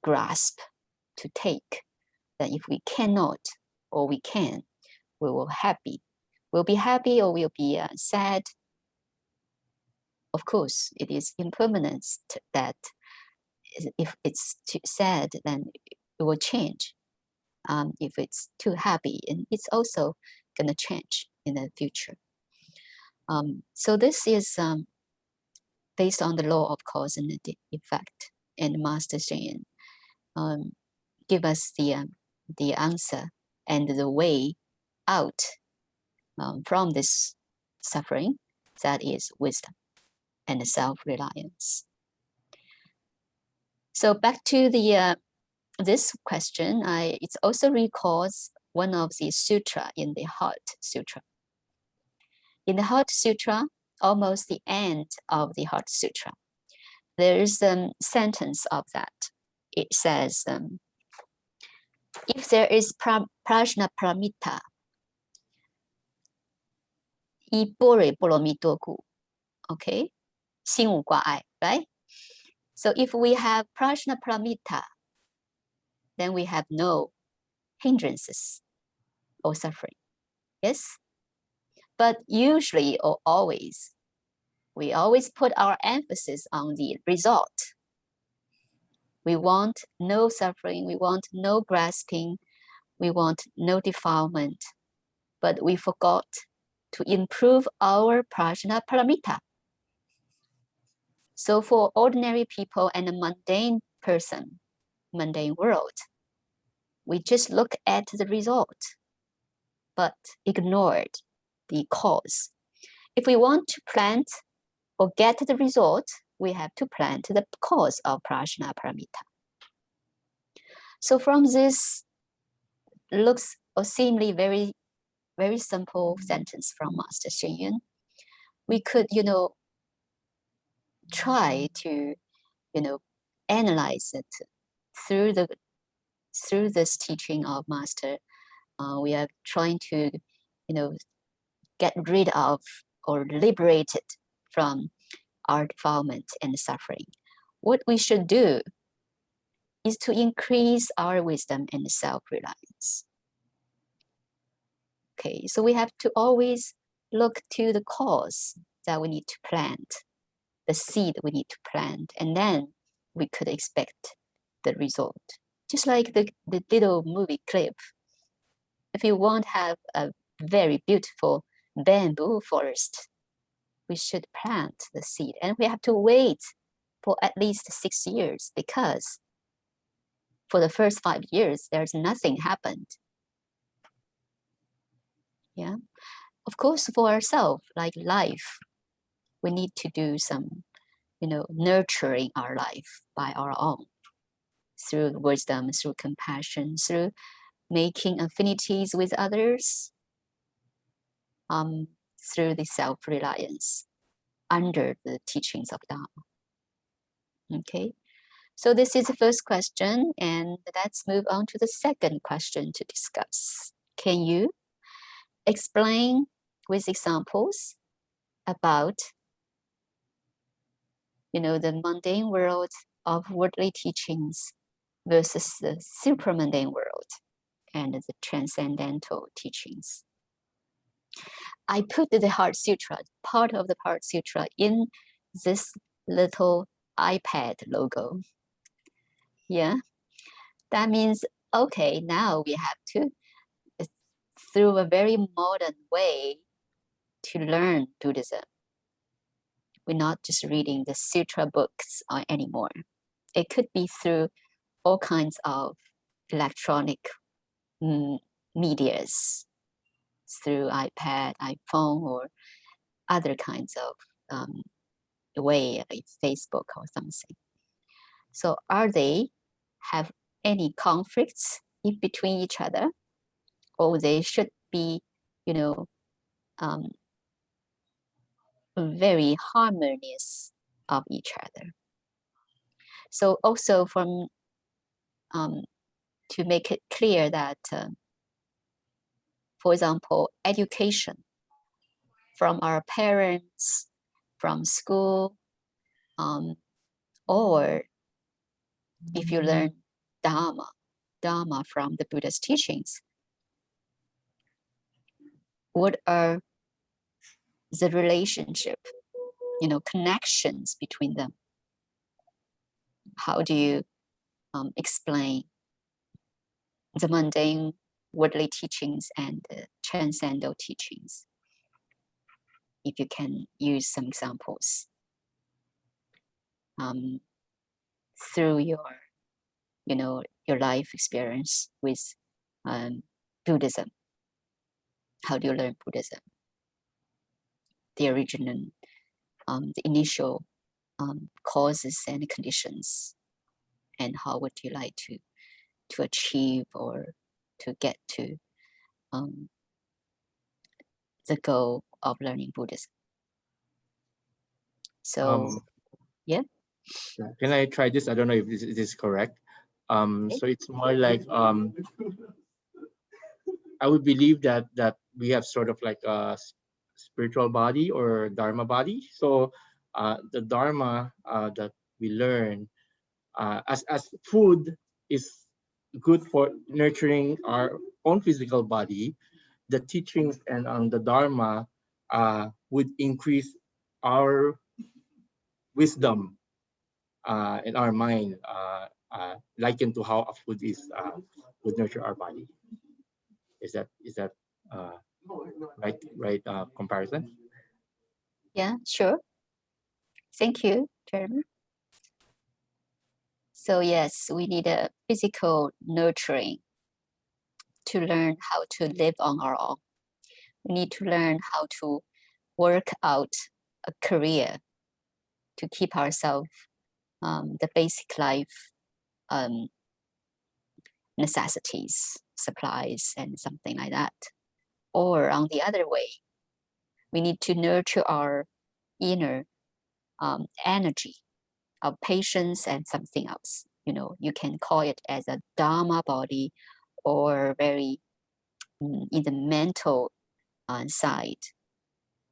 grasp, to take, then if we cannot or we can, we will happy. We'll be happy or we'll be sad. Of course, it is impermanence that if it's too sad, then it will change. If it's too happy, and it's also going to change in the future. So this is based on the law of cause and effect, and Master Hsien give us the answer and the way out from this suffering. That is wisdom and self-reliance. So back to the this question, it also recalls one of the sutra in the Heart Sutra. In the Heart Sutra, almost the end of the Heart Sutra, there is a sentence of that. It says, if there is prajna paramita, okay, 心无挂碍, right? So if we have prajna paramita, then we have no hindrances or suffering. Yes? But usually or always, we always put our emphasis on the result. We want no suffering, we want no grasping, we want no defilement, but we forgot to improve our prajna paramita. So for ordinary people and a mundane person, mundane world, we just look at the result, but ignored the cause. If we want to plant or get the result, we have to plant the cause of prajna paramita. So from this looks or seemingly very, very simple sentence from Master Hsien Yun, we could, try to, analyze it through this teaching of Master. We are trying to, get rid of or liberate it from our defilement and suffering. What we should do is to increase our wisdom and self-reliance. Okay, so we have to always look to the cause that we need to plant, the seed we need to plant, and then we could expect the result. Just like the little movie clip. If you want to have a very beautiful bamboo forest, we should plant the seed, and we have to wait for at least 6 years, because for the first 5 years, there's nothing happened. Yeah, of course, for ourselves, like life, we need to do some, nurturing our life by our own, through wisdom, through compassion, through making affinities with others, through the self-reliance under the teachings of Dharma. Okay, so this is the first question, and let's move on to the second question to discuss. Can you explain with examples about, the mundane world of worldly teachings versus the supramundane world and the transcendental teachings? I put the Heart Sutra, part of the Heart Sutra, in this little iPad logo. Yeah, that means, okay, now we have to, through a very modern way, to learn Buddhism. We're not just reading the sutra books anymore. It could be through all kinds of electronic medias, through iPad, iPhone, or other kinds of way, like Facebook or something. So are they have any conflicts in between each other, or they should be, very harmonious of each other? So also from to make it clear that, for example, education from our parents, from school, or if you learn Dharma from the Buddha's teachings, what are the relationship, connections between them? How do you explain the mundane worldly teachings and the transcendental teachings? If you can use some examples through your life experience with Buddhism. How do you learn Buddhism? The original, the initial causes and conditions, and how would you like to to achieve or to get to the goal of learning Buddhism. So, yeah. Can I try this? I don't know if this is correct. Okay. So it's more like I would believe that we have sort of like a spiritual body or Dharma body. So the Dharma that we learn as food is good for nurturing our own physical body, the teachings and the Dharma would increase our wisdom in our mind, likened to how a food is would nurture our body. Is that right comparison? Yeah, sure. Thank you, Jeremy. So yes, we need a physical nurturing to learn how to live on our own. We need to learn how to work out a career to keep ourselves the basic life necessities, supplies, and something like that. Or on the other way, we need to nurture our inner energy, our patience, and something else. You know, you can call it as a Dharma body, or very in the mental side,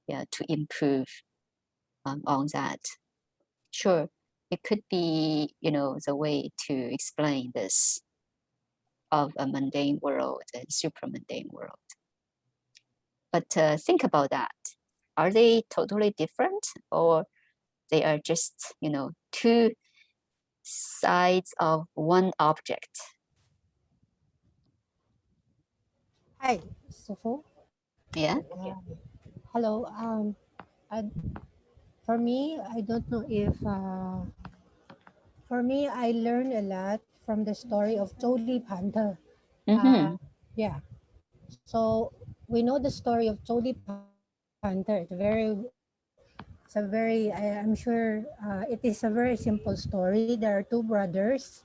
yeah, to improve on that. Sure, it could be, you know, the way to explain this of a mundane world and super mundane world. But think about that. Are they totally different, or they are just, you know, two sides of one object? Hi, Sufu. Yeah. Hello. I, for me, I don't know if. For me, I learned a lot from the story of Choli Panther. Mm-hmm. Yeah. So we know the story of Choli Panther. It's a very. I'm sure it is a very simple story. There are two brothers,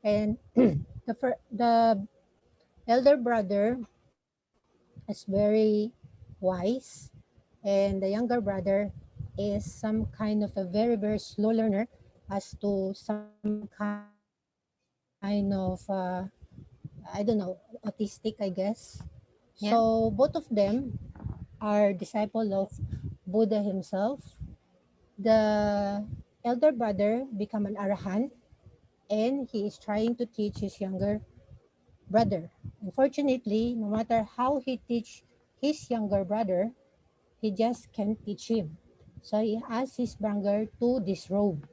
and the elder brother is very wise, and the younger brother is some kind of a very very slow learner as to some kind of I don't know, autistic, I guess. So both of Yeah. them are disciple of Buddha himself. The elder brother become an arahant, and he is trying to teach his younger brother. Unfortunately, no matter how he teach his younger brother, he just can't teach him. So he asks his brother to disrobe.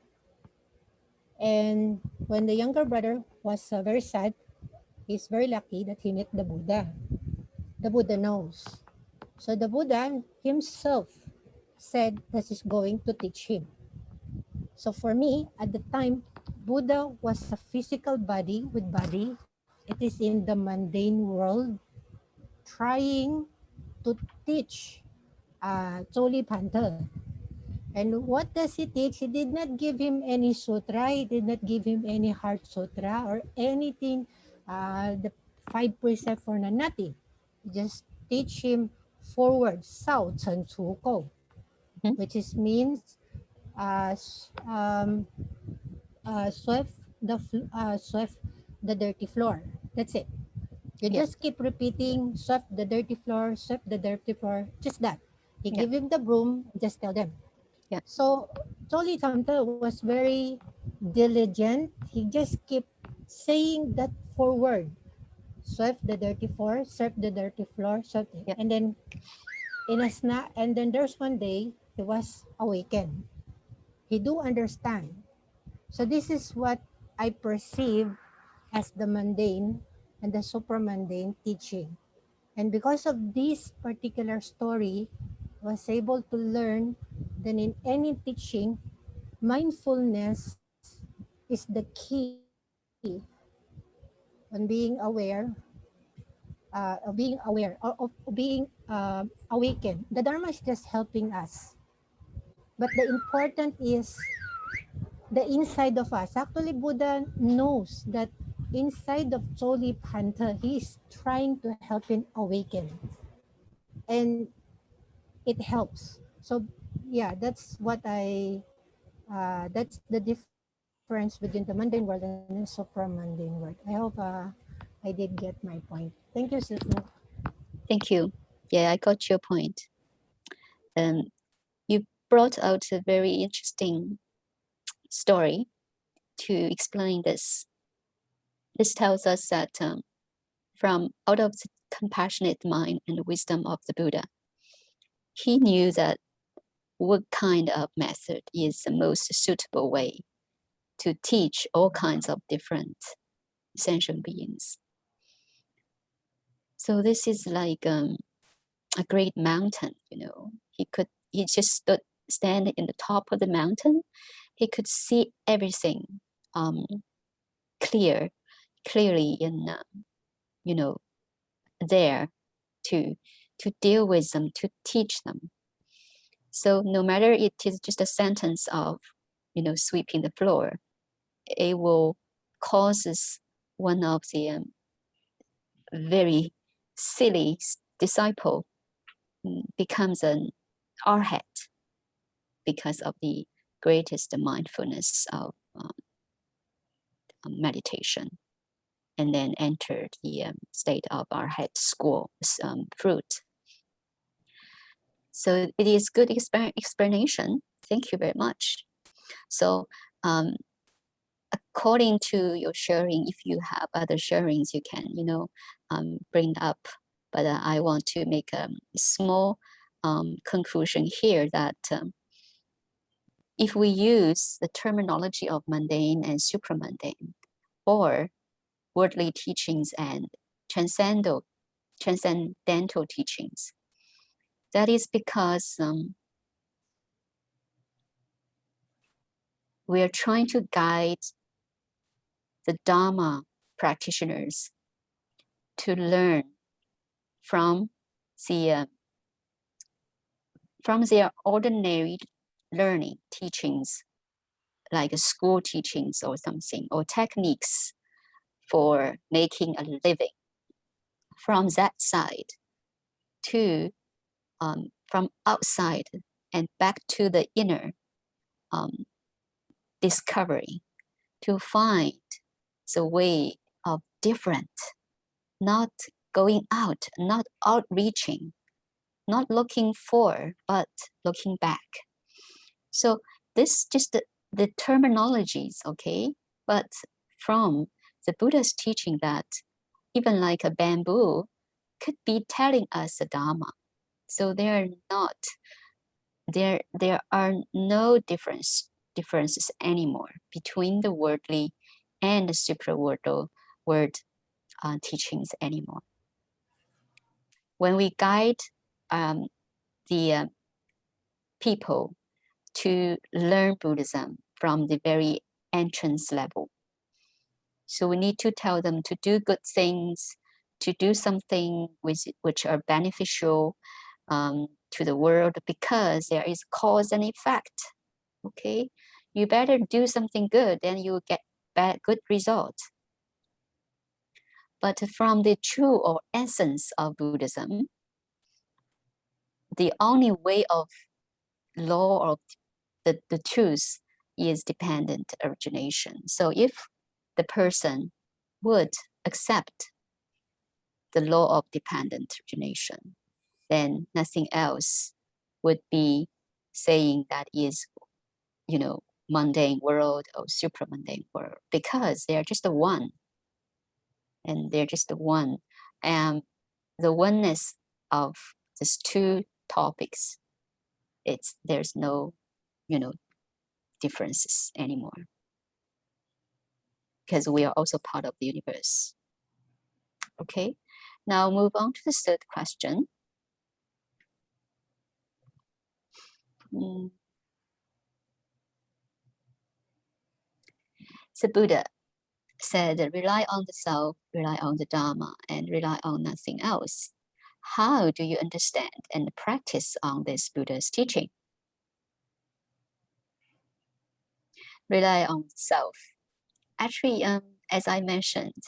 And when the younger brother was very sad, he's very lucky that he met the Buddha. The Buddha knows. So the Buddha himself said that he's going to teach him. So for me, at the time, Buddha was a physical body with body. It is in the mundane world trying to teach Choli Panther. And what does he teach? He did not give him any sutra. He did not give him any heart sutra or anything, the five precepts for nothing. He just teach him forward, Sao Chen Chu Ko, Mhm. which is means uh, s- um, sweep sweep the dirty floor. That's it. You Yeah. just keep repeating, sweep the dirty floor, just that. You Yeah. give him the broom, just tell them. Yeah. So Tolly Tamta was very diligent. He just kept saying that forward. Sweep the dirty floor, sweep the dirty floor, sweep it. Yeah. And then and then there's one day he was awakened. He do understand. So this is what I perceive as the mundane and the supramundane teaching. And because of this particular story, I was able to learn that in any teaching, mindfulness is the key on being aware, awakened. The Dharma is just helping us. But the important is the inside of us. Actually, Buddha knows that inside of Choli Panther, he's trying to help him awaken. And it helps. So yeah, that's what that's the difference between the mundane world and the supramundane world. I hope I did get my point. Thank you, Sifu. Thank you. Yeah, I got your point. You brought out a very interesting story to explain this. This tells us that from out of the compassionate mind and wisdom of the Buddha, he knew that what kind of method is the most suitable way to teach all kinds of different sentient beings. So this is like a great mountain, you know. He just stand in the top of the mountain. He could see everything clearly in you know, there to deal with them, to teach them. So no matter it is just a sentence of, you know, sweeping the floor, it will causes one of the very silly disciple becomes an arhat because of the greatest mindfulness of meditation, and then enter the state of arhat school fruit. So it is good explanation. Thank you very much. So according to your sharing, if you have other sharings, you can, you know, bring up. But I want to make a small conclusion here that if we use the terminology of mundane and supramundane, or worldly teachings and transcendental teachings, that is because we are trying to guide the Dharma practitioners to learn from their ordinary learning teachings, like school teachings or something, or techniques for making a living. From that side to from outside and back to the inner discovery, to find the way of different, not going out, not outreaching, not looking for, but looking back. So this just the terminologies, okay? But from the Buddha's teaching that even like a bamboo could be telling us the Dharma. So there are no differences anymore between the worldly and the supra-world teachings anymore. When we guide the people to learn Buddhism from the very entrance level, so we need to tell them to do good things, to do something which are beneficial to the world, because there is cause and effect. Okay, you better do something good, then you get good results. But from the true or essence of Buddhism, the only way of law of the truth is dependent origination. So if the person would accept the law of dependent origination, then nothing else would be saying that is, you know, mundane world or supramundane world, because they are just the one, and they're just the one. And the oneness of these two topics, there's no, you know, differences anymore, because we are also part of the universe. Okay, now move on to the third question. The Buddha said, rely on the self, rely on the Dharma, and rely on nothing else. How do you understand and practice on this Buddha's teaching? Rely on the self. Actually, as I mentioned,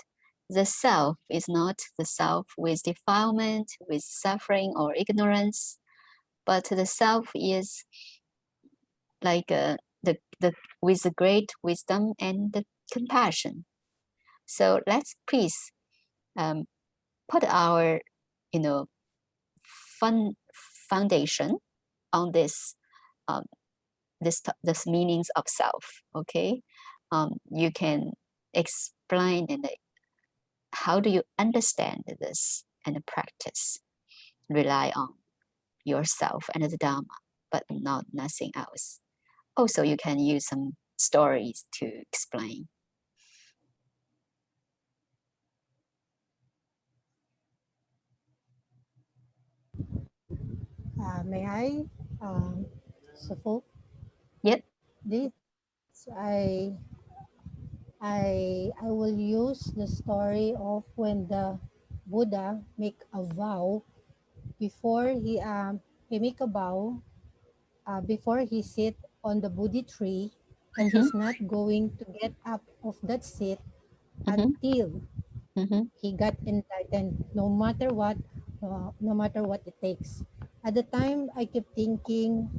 the self is not the self with defilement, with suffering or ignorance, but the self is like the with the great wisdom and the compassion. So let's please put our foundation on this this meanings of self. Okay, you can explain and how do you understand this and practice, rely on yourself and the Dharma, but not nothing else. Also, you can use some stories to explain. May I, Sufo? Yep. This I will use the story of when the Buddha make a vow before he make a vow before he sit on the Bodhi tree that he's not going to get up of that seat until he got enlightened, no matter what it takes. At the time, I kept thinking,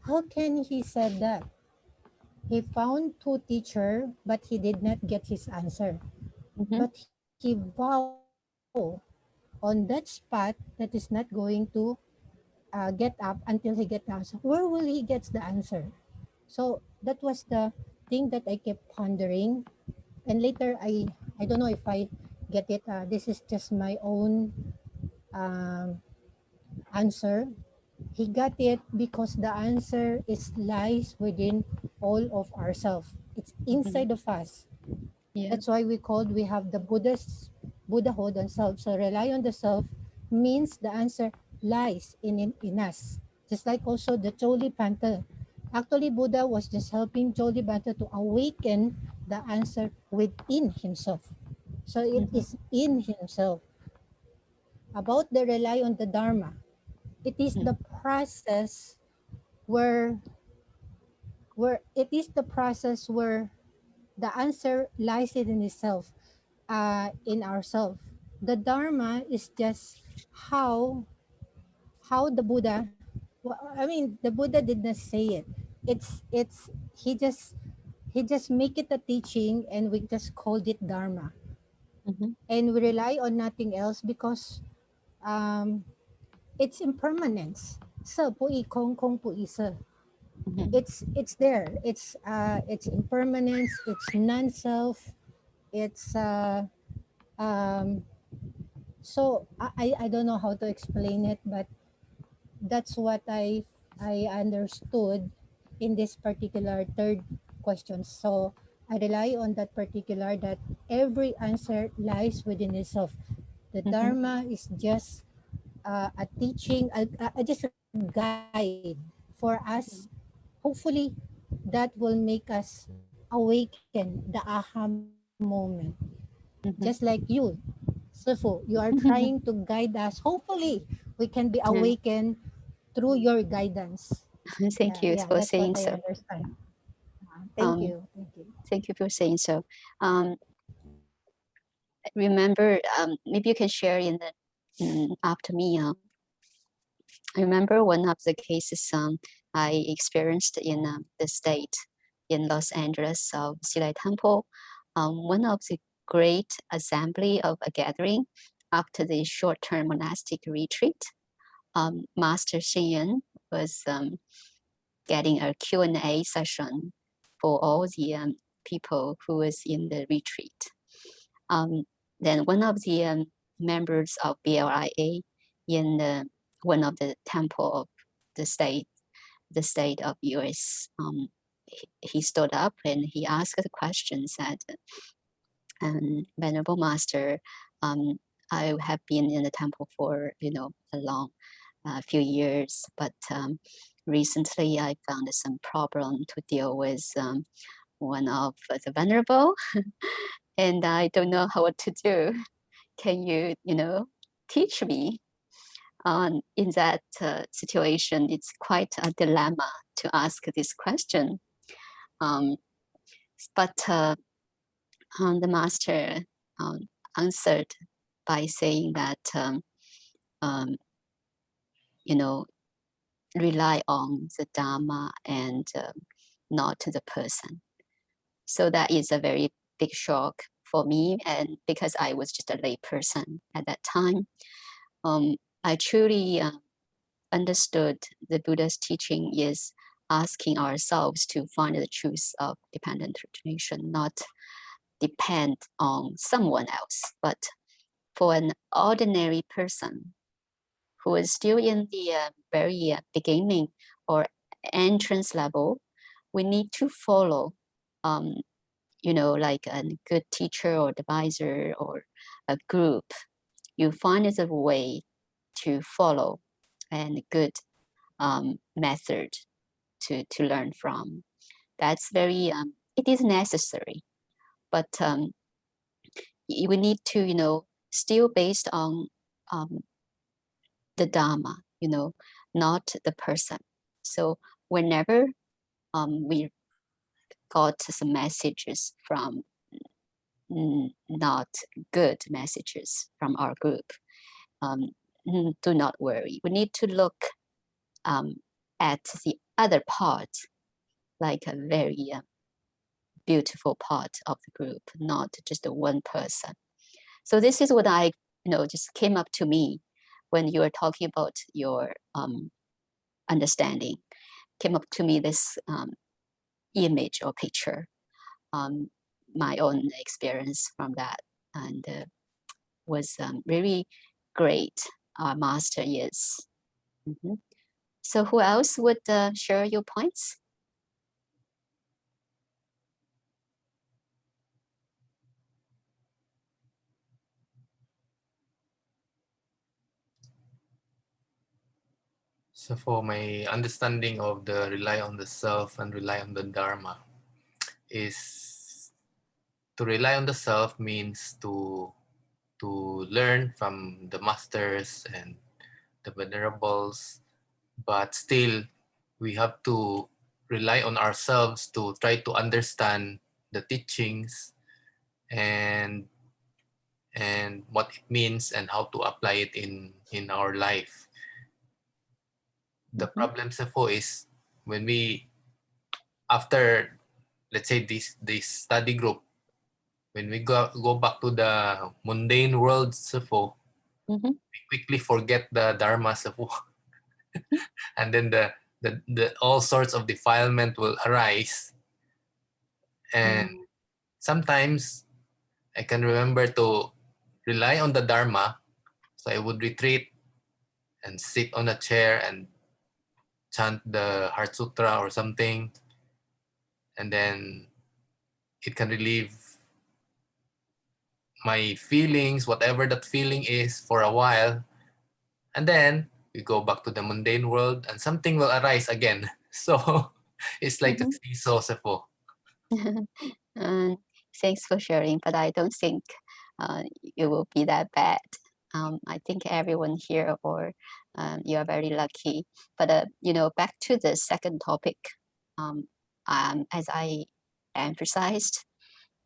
how can he said that? He found two teacher, but he did not get his answer. But he vowed on that spot that is not going to get up until he get the answer. Where will he get the answer? So that was the thing that I kept pondering. And later, I don't know if I get it. This is just my own um, answer. He got it because the answer is lies within all of ourselves. It's inside of us. Yeah. That's why we have the Buddhahood and self. So rely on the self means the answer lies in us. Just like also the Choli Panther. Actually, Buddha was just helping Choli Panther to awaken the answer within himself. So it is in himself. About the rely on the Dharma, it is the process where it is the process where the answer lies in itself, in ourself. The Dharma is just how the Buddha. I mean, the Buddha did not say it. It's he just make it a teaching, and we just called it Dharma, and we rely on nothing else because um, it's impermanence. So po i kong kong po isa. It's there. It's impermanence. It's non-self. It's um, so I don't know how to explain it, but that's what I understood in this particular third question. So I rely on that particular that every answer lies within itself. The Dharma is just a teaching, just a guide for us. Hopefully, that will make us awaken the aha moment. Just like you, Sifu, you are trying to guide us. Hopefully, we can be awakened through your guidance. Yeah, Thank you that's for what I saying so. understand. Thank Um, you. Thank you. Thank you for saying so. Remember, maybe you can share in the after me. I remember one of the cases I experienced in the state in Los Angeles of Xilai Temple. One of the great assembly of a gathering after the short-term monastic retreat. Master Xinyan was getting a Q&A session for all the people who was in the retreat. Then one of the members of BLIA in one of the temple of the state of US, he stood up and he asked the question, said, Venerable Master, I have been in the temple for a long few years, but recently I found some problem to deal with one of the venerable, and I don't know how what to do. Can you teach me? In that situation, it's quite a dilemma to ask this question. But the master answered by saying that, you know, rely on the Dharma and not the person. So that is a very big shock for me, and because I was just a lay person at that time, I truly understood the Buddha's teaching is asking ourselves to find the truth of dependent origination, not depend on someone else. But for an ordinary person who is still in the very beginning or entrance level, we need to follow, you know, like a good teacher or advisor or a group. You find a way to follow and good method to learn from. That's very, it is necessary, but we need to, you know, still based on the Dharma, you know, not the person. So whenever we got some messages from not good messages from our group, do not worry. We need to look at the other part, like a very beautiful part of the group, not just one person. So this is what I, you know, just came up to me when you were talking about your understanding. Came up to me this image or picture, my own experience from that, and was really great. Our master is. Mhm. So who else would share your points? So for my understanding of the rely on the self and rely on the Dharma is to rely on the self means to learn from the masters and the venerables, but still we have to rely on ourselves to try to understand the teachings and what it means and how to apply it in our life. The problem Sefo is when we, after let's say this study group, when we go back to the mundane world Sefo, we quickly forget the Dharma Sefo. And then the all sorts of defilement will arise. And sometimes I can remember to rely on the Dharma. So I would retreat and sit on a chair and chant the Heart Sutra or something. And then it can relieve my feelings, whatever that feeling is, for a while. And then we go back to the mundane world and something will arise again. So it's like a seesaw Sefo. Thanks for sharing, but I don't think it will be that bad. I think everyone here, or you are very lucky. But you know, back to the second topic, as I emphasized,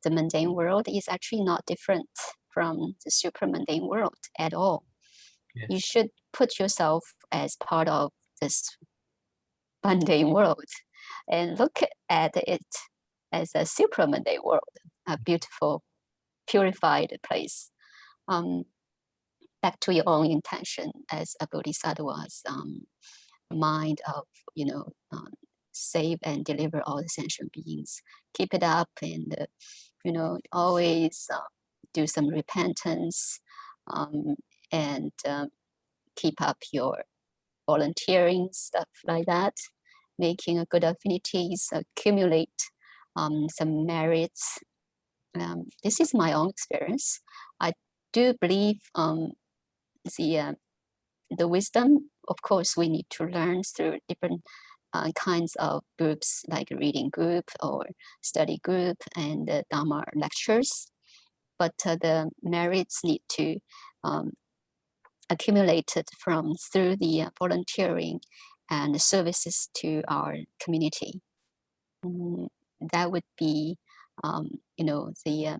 the mundane world is actually not different from the supramundane world at all. Yes. You should put yourself as part of this mundane world and look at it as a supramundane world, a beautiful, purified place. Back to your own intention as a bodhisattva's mind of, you know, save and deliver all the sentient beings. Keep it up and, you know, always do some repentance and keep up your volunteering, stuff like that, making a good affinities, accumulate some merits. This is my own experience. I do believe the wisdom, of course, we need to learn through different kinds of groups, like reading group or study group and Dharma lectures. But the merits need to accumulated from through the volunteering and services to our community. That would be, you know, the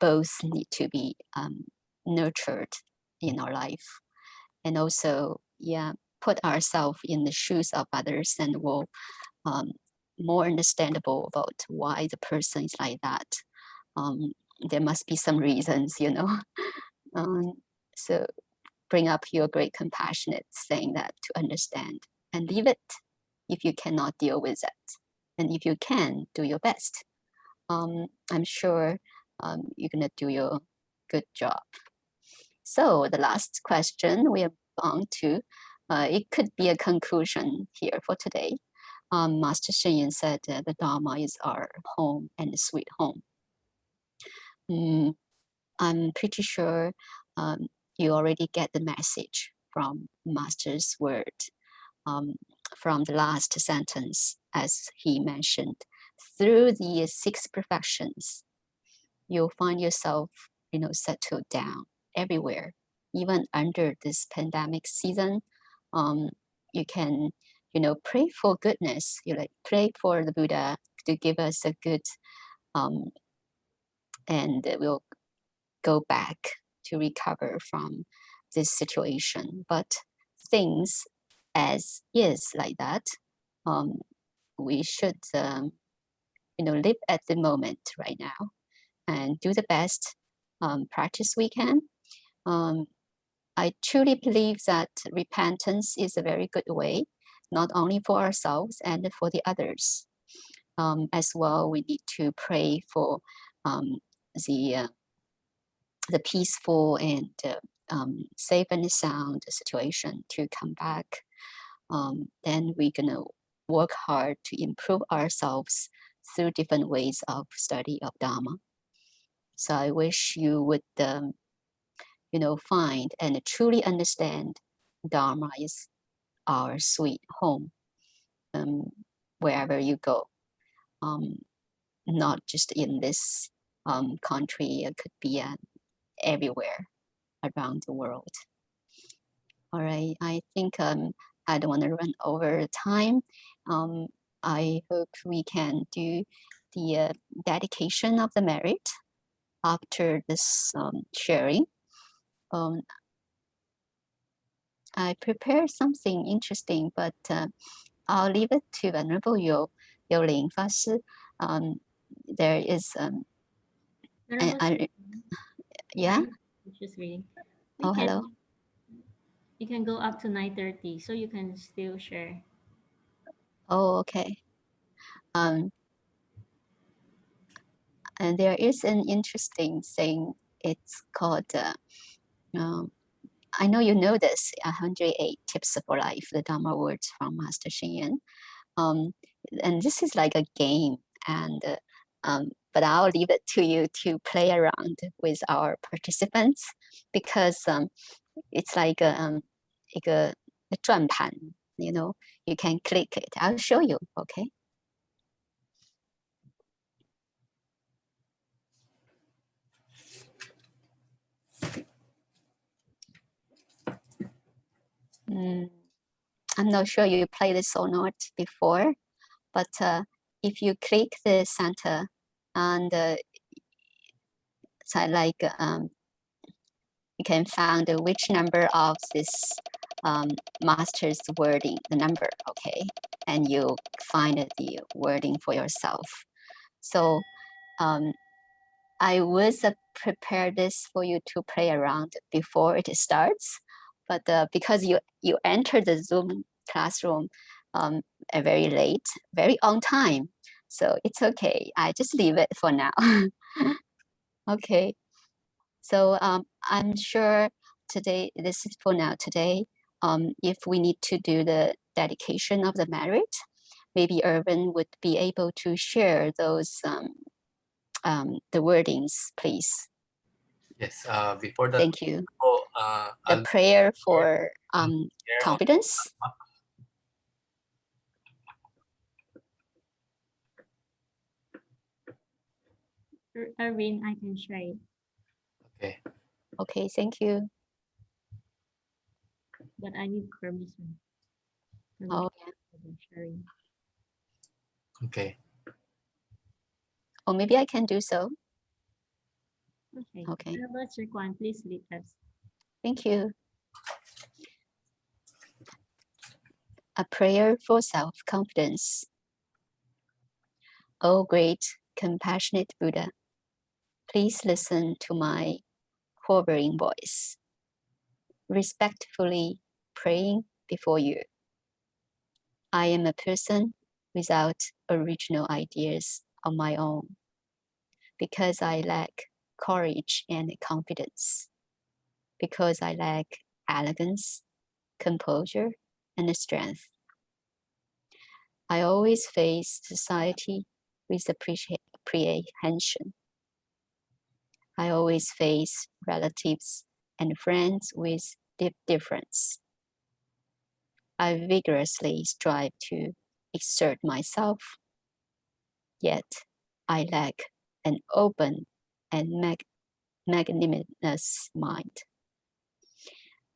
both need to be nurtured in our life, and also, yeah, put ourselves in the shoes of others, and will more understandable about why the person is like that. There must be some reasons, you know. So bring up your great compassionate saying that to understand, and leave it if you cannot deal with it. And if you can, do your best. I'm sure you're gonna do your good job. So the last question we are on to, it could be a conclusion here for today. Master Shen Yin said the Dharma is our home and sweet home. I'm pretty sure you already get the message from Master's word, from the last sentence, as he mentioned. Through the 6 perfections, you'll find yourself, you know, settled down everywhere. Even under this pandemic season, you can, you know, pray for goodness. You like pray for the Buddha to give us a good, and we'll go back to recover from this situation. But things as is like that, we should, you know, live at the moment right now and do the best practice we can. I truly believe that repentance is a very good way, not only for ourselves and for the others. As well, we need to pray for the peaceful and safe and sound situation to come back. Then we're gonna work hard to improve ourselves through different ways of study of Dharma. So I wish you would, you know, find and truly understand Dharma is our sweet home, wherever you go. Not just in this country, it could be everywhere around the world. All right, I think I don't want to run over time. I hope we can do the dedication of the merit after this sharing. I prepared something interesting, but I'll leave it to Venerable Ling Fa Shi. There is, yeah? Just reading. Oh, hello. You can go up to 9:30, so you can still share. Oh, okay. And there is an interesting thing. It's called, I know you know this, 108 Tips for Life, the Dharma words from Master Shen Yin. And this is like a game, and but I'll leave it to you to play around with our participants, because it's like a 转盘, you know, you can click it. I'll show you, okay? I'm not sure you played this or not before, but if you click the center, and it's like you can find which number of this master's wording, the number, okay, and you find the wording for yourself. So I was prepared this for you to play around before it starts, but because you enter the Zoom classroom very late, very on time, so it's okay. I just leave it for now. Okay, so I'm sure today, this is for now today, if we need to do the dedication of the merit, maybe Irvin would be able to share those the wordings, please. Yes, before that. Thank you. The I'll prayer for confidence. Irvin, I can share it. Okay. Okay, thank you. But I need permission. Oh, yeah. Sharing. Okay. Or maybe I can do so. Okay. Okay. How about Sir Kwan? Please lead us. Thank you. A prayer for self-confidence. O great, compassionate Buddha, please listen to my quavering voice, respectfully praying before you. I am a person without original ideas of my own because I lack courage and confidence, because I lack elegance, composure, and strength. I always face society with apprehension. I always face relatives and friends with deep difference. I vigorously strive to exert myself, yet I lack an open and magnanimous mind.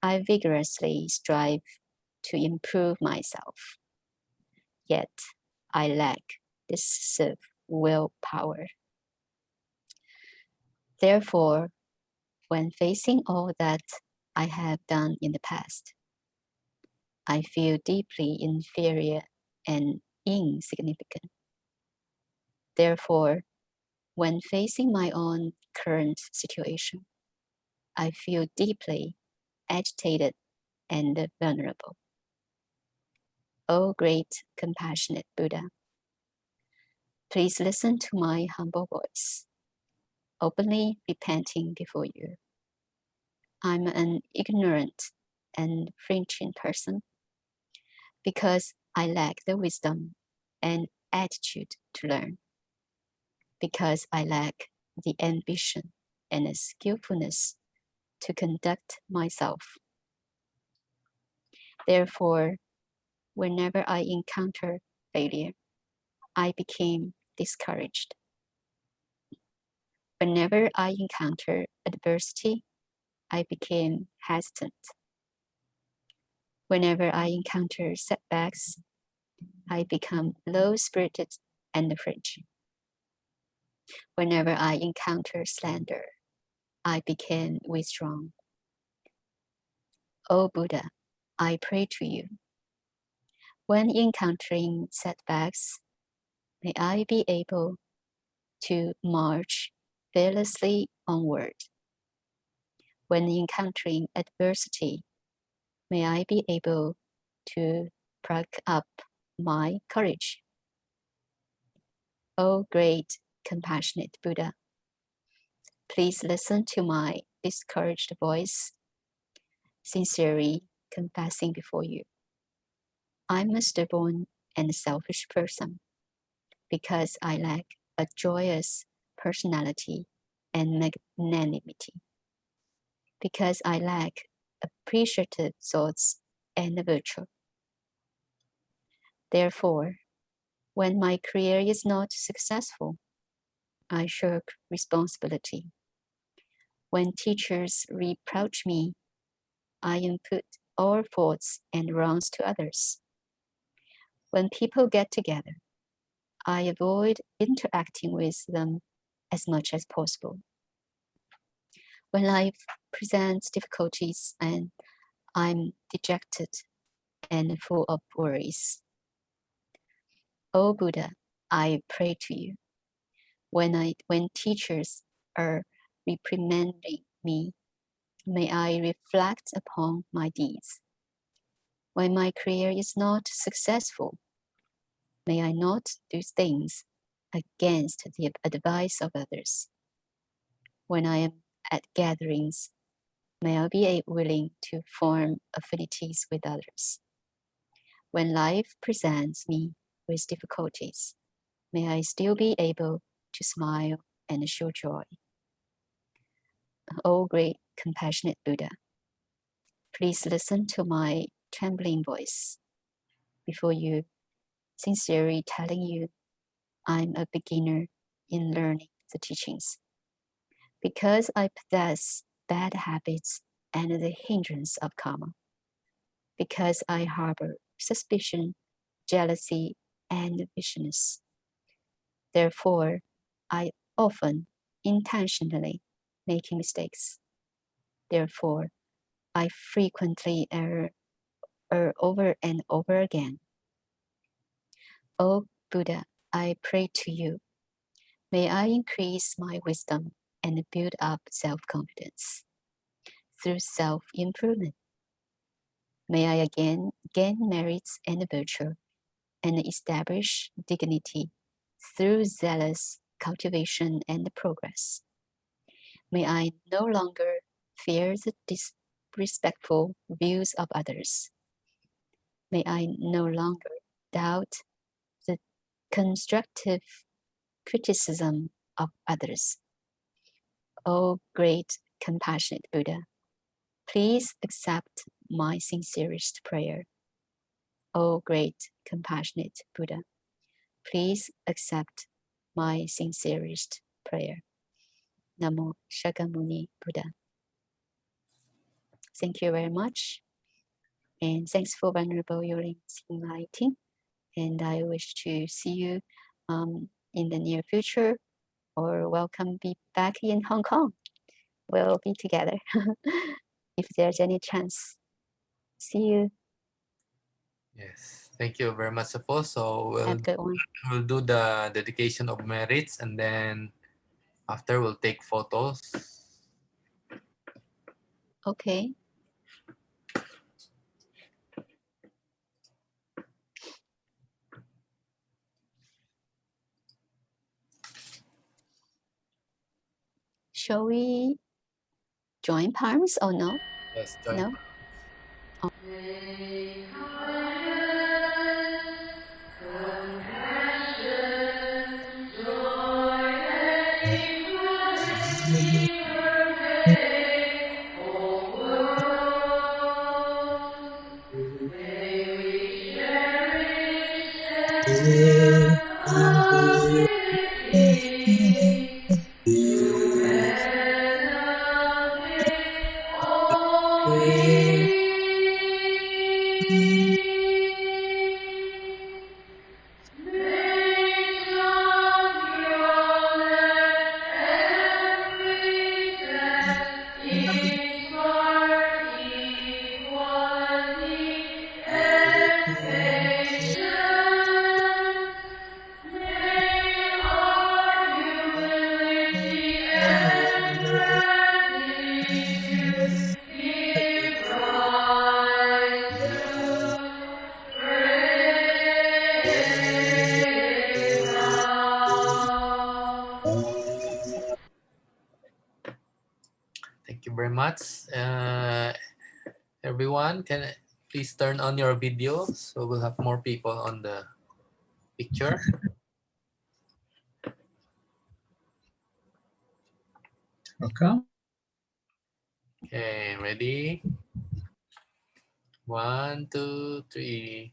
I vigorously strive to improve myself, yet I lack decisive willpower. Therefore, when facing all that I have done in the past, I feel deeply inferior and insignificant. Therefore, when facing my own current situation, I feel deeply agitated and vulnerable. O great compassionate Buddha, please listen to my humble voice, openly repenting before you. I'm an ignorant and flinching person because I lack the wisdom and attitude to learn, because I lack the ambition and the skillfulness to conduct myself. Therefore, whenever I encounter failure, I became discouraged. Whenever I encounter adversity, I became hesitant. Whenever I encounter setbacks, I become low-spirited and fragile. Whenever I encounter slander, I became withdrawn. O Buddha, I pray to you. When encountering setbacks, may I be able to march fearlessly onward. When encountering adversity, may I be able to pluck up my courage. O great, compassionate Buddha, please listen to my discouraged voice, sincerely confessing before you. I'm a stubborn and selfish person because I lack a joyous personality and magnanimity, because I lack appreciative thoughts and virtue. Therefore, when my career is not successful, I shirk responsibility. When teachers reproach me, I impute all faults and wrongs to others. When people get together, I avoid interacting with them as much as possible. When life presents difficulties and I'm dejected and full of worries. O Buddha, I pray to you. When teachers are reprimanding me, may I reflect upon my deeds. When my career is not successful, may I not do things against the advice of others. When I am at gatherings, may I be willing to form affinities with others. When life presents me with difficulties, may I still be able to smile and show joy. O great compassionate Buddha, please listen to my trembling voice before you, sincerely telling you I'm a beginner in learning the teachings. Because I possess bad habits and the hindrance of karma. Because I harbor suspicion, jealousy, and viciousness. Therefore, I often intentionally making mistakes. Therefore, I frequently err over and over again. O Buddha, I pray to you. May I increase my wisdom and build up self-confidence through self-improvement. May I again gain merits and virtue and establish dignity through zealous cultivation and progress. May I no longer fear the disrespectful views of others. May I no longer doubt the constructive criticism of others. O great compassionate Buddha, please accept my sincerest prayer. O great compassionate Buddha, please accept my sincerest prayer. Namo Shakyamuni Buddha. Thank you very much. And thanks for Venerable Yuling's enlightening. And I wish to see you in the near future, or welcome be back in Hong Kong. We'll be together if there's any chance. See you. Yes, thank you very much, Safo. So Have a good one. we'll do the dedication of merits, and then after we'll take photos. Okay. Shall we join palms or no? Yes, join. No? Thank you very much. Everyone, can please turn on your video so we'll have more people on the picture. Okay. Okay, ready? 1, 2, 3.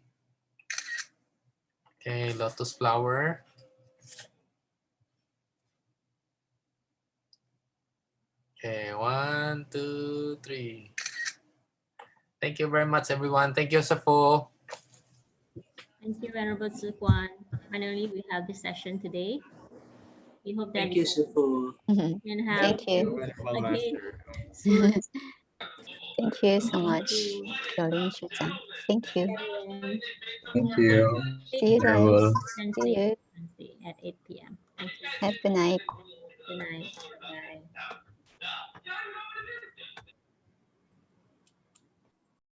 Okay, lotus flower. Okay, 1, 2, 3. Thank you very much, everyone. Thank you, Safo. Thank you, Venerable Ziguan. Finally, we have this session today. We hope that Thank you, Shifu. can have Thank you. again soon. Thank you so Thank much, you. Yolin Shu-chan. Thank you. And Thank you. See you guys. Venerable. See you. Wednesday at 8 p.m. Thank you. Have a good night. Good night. Bye.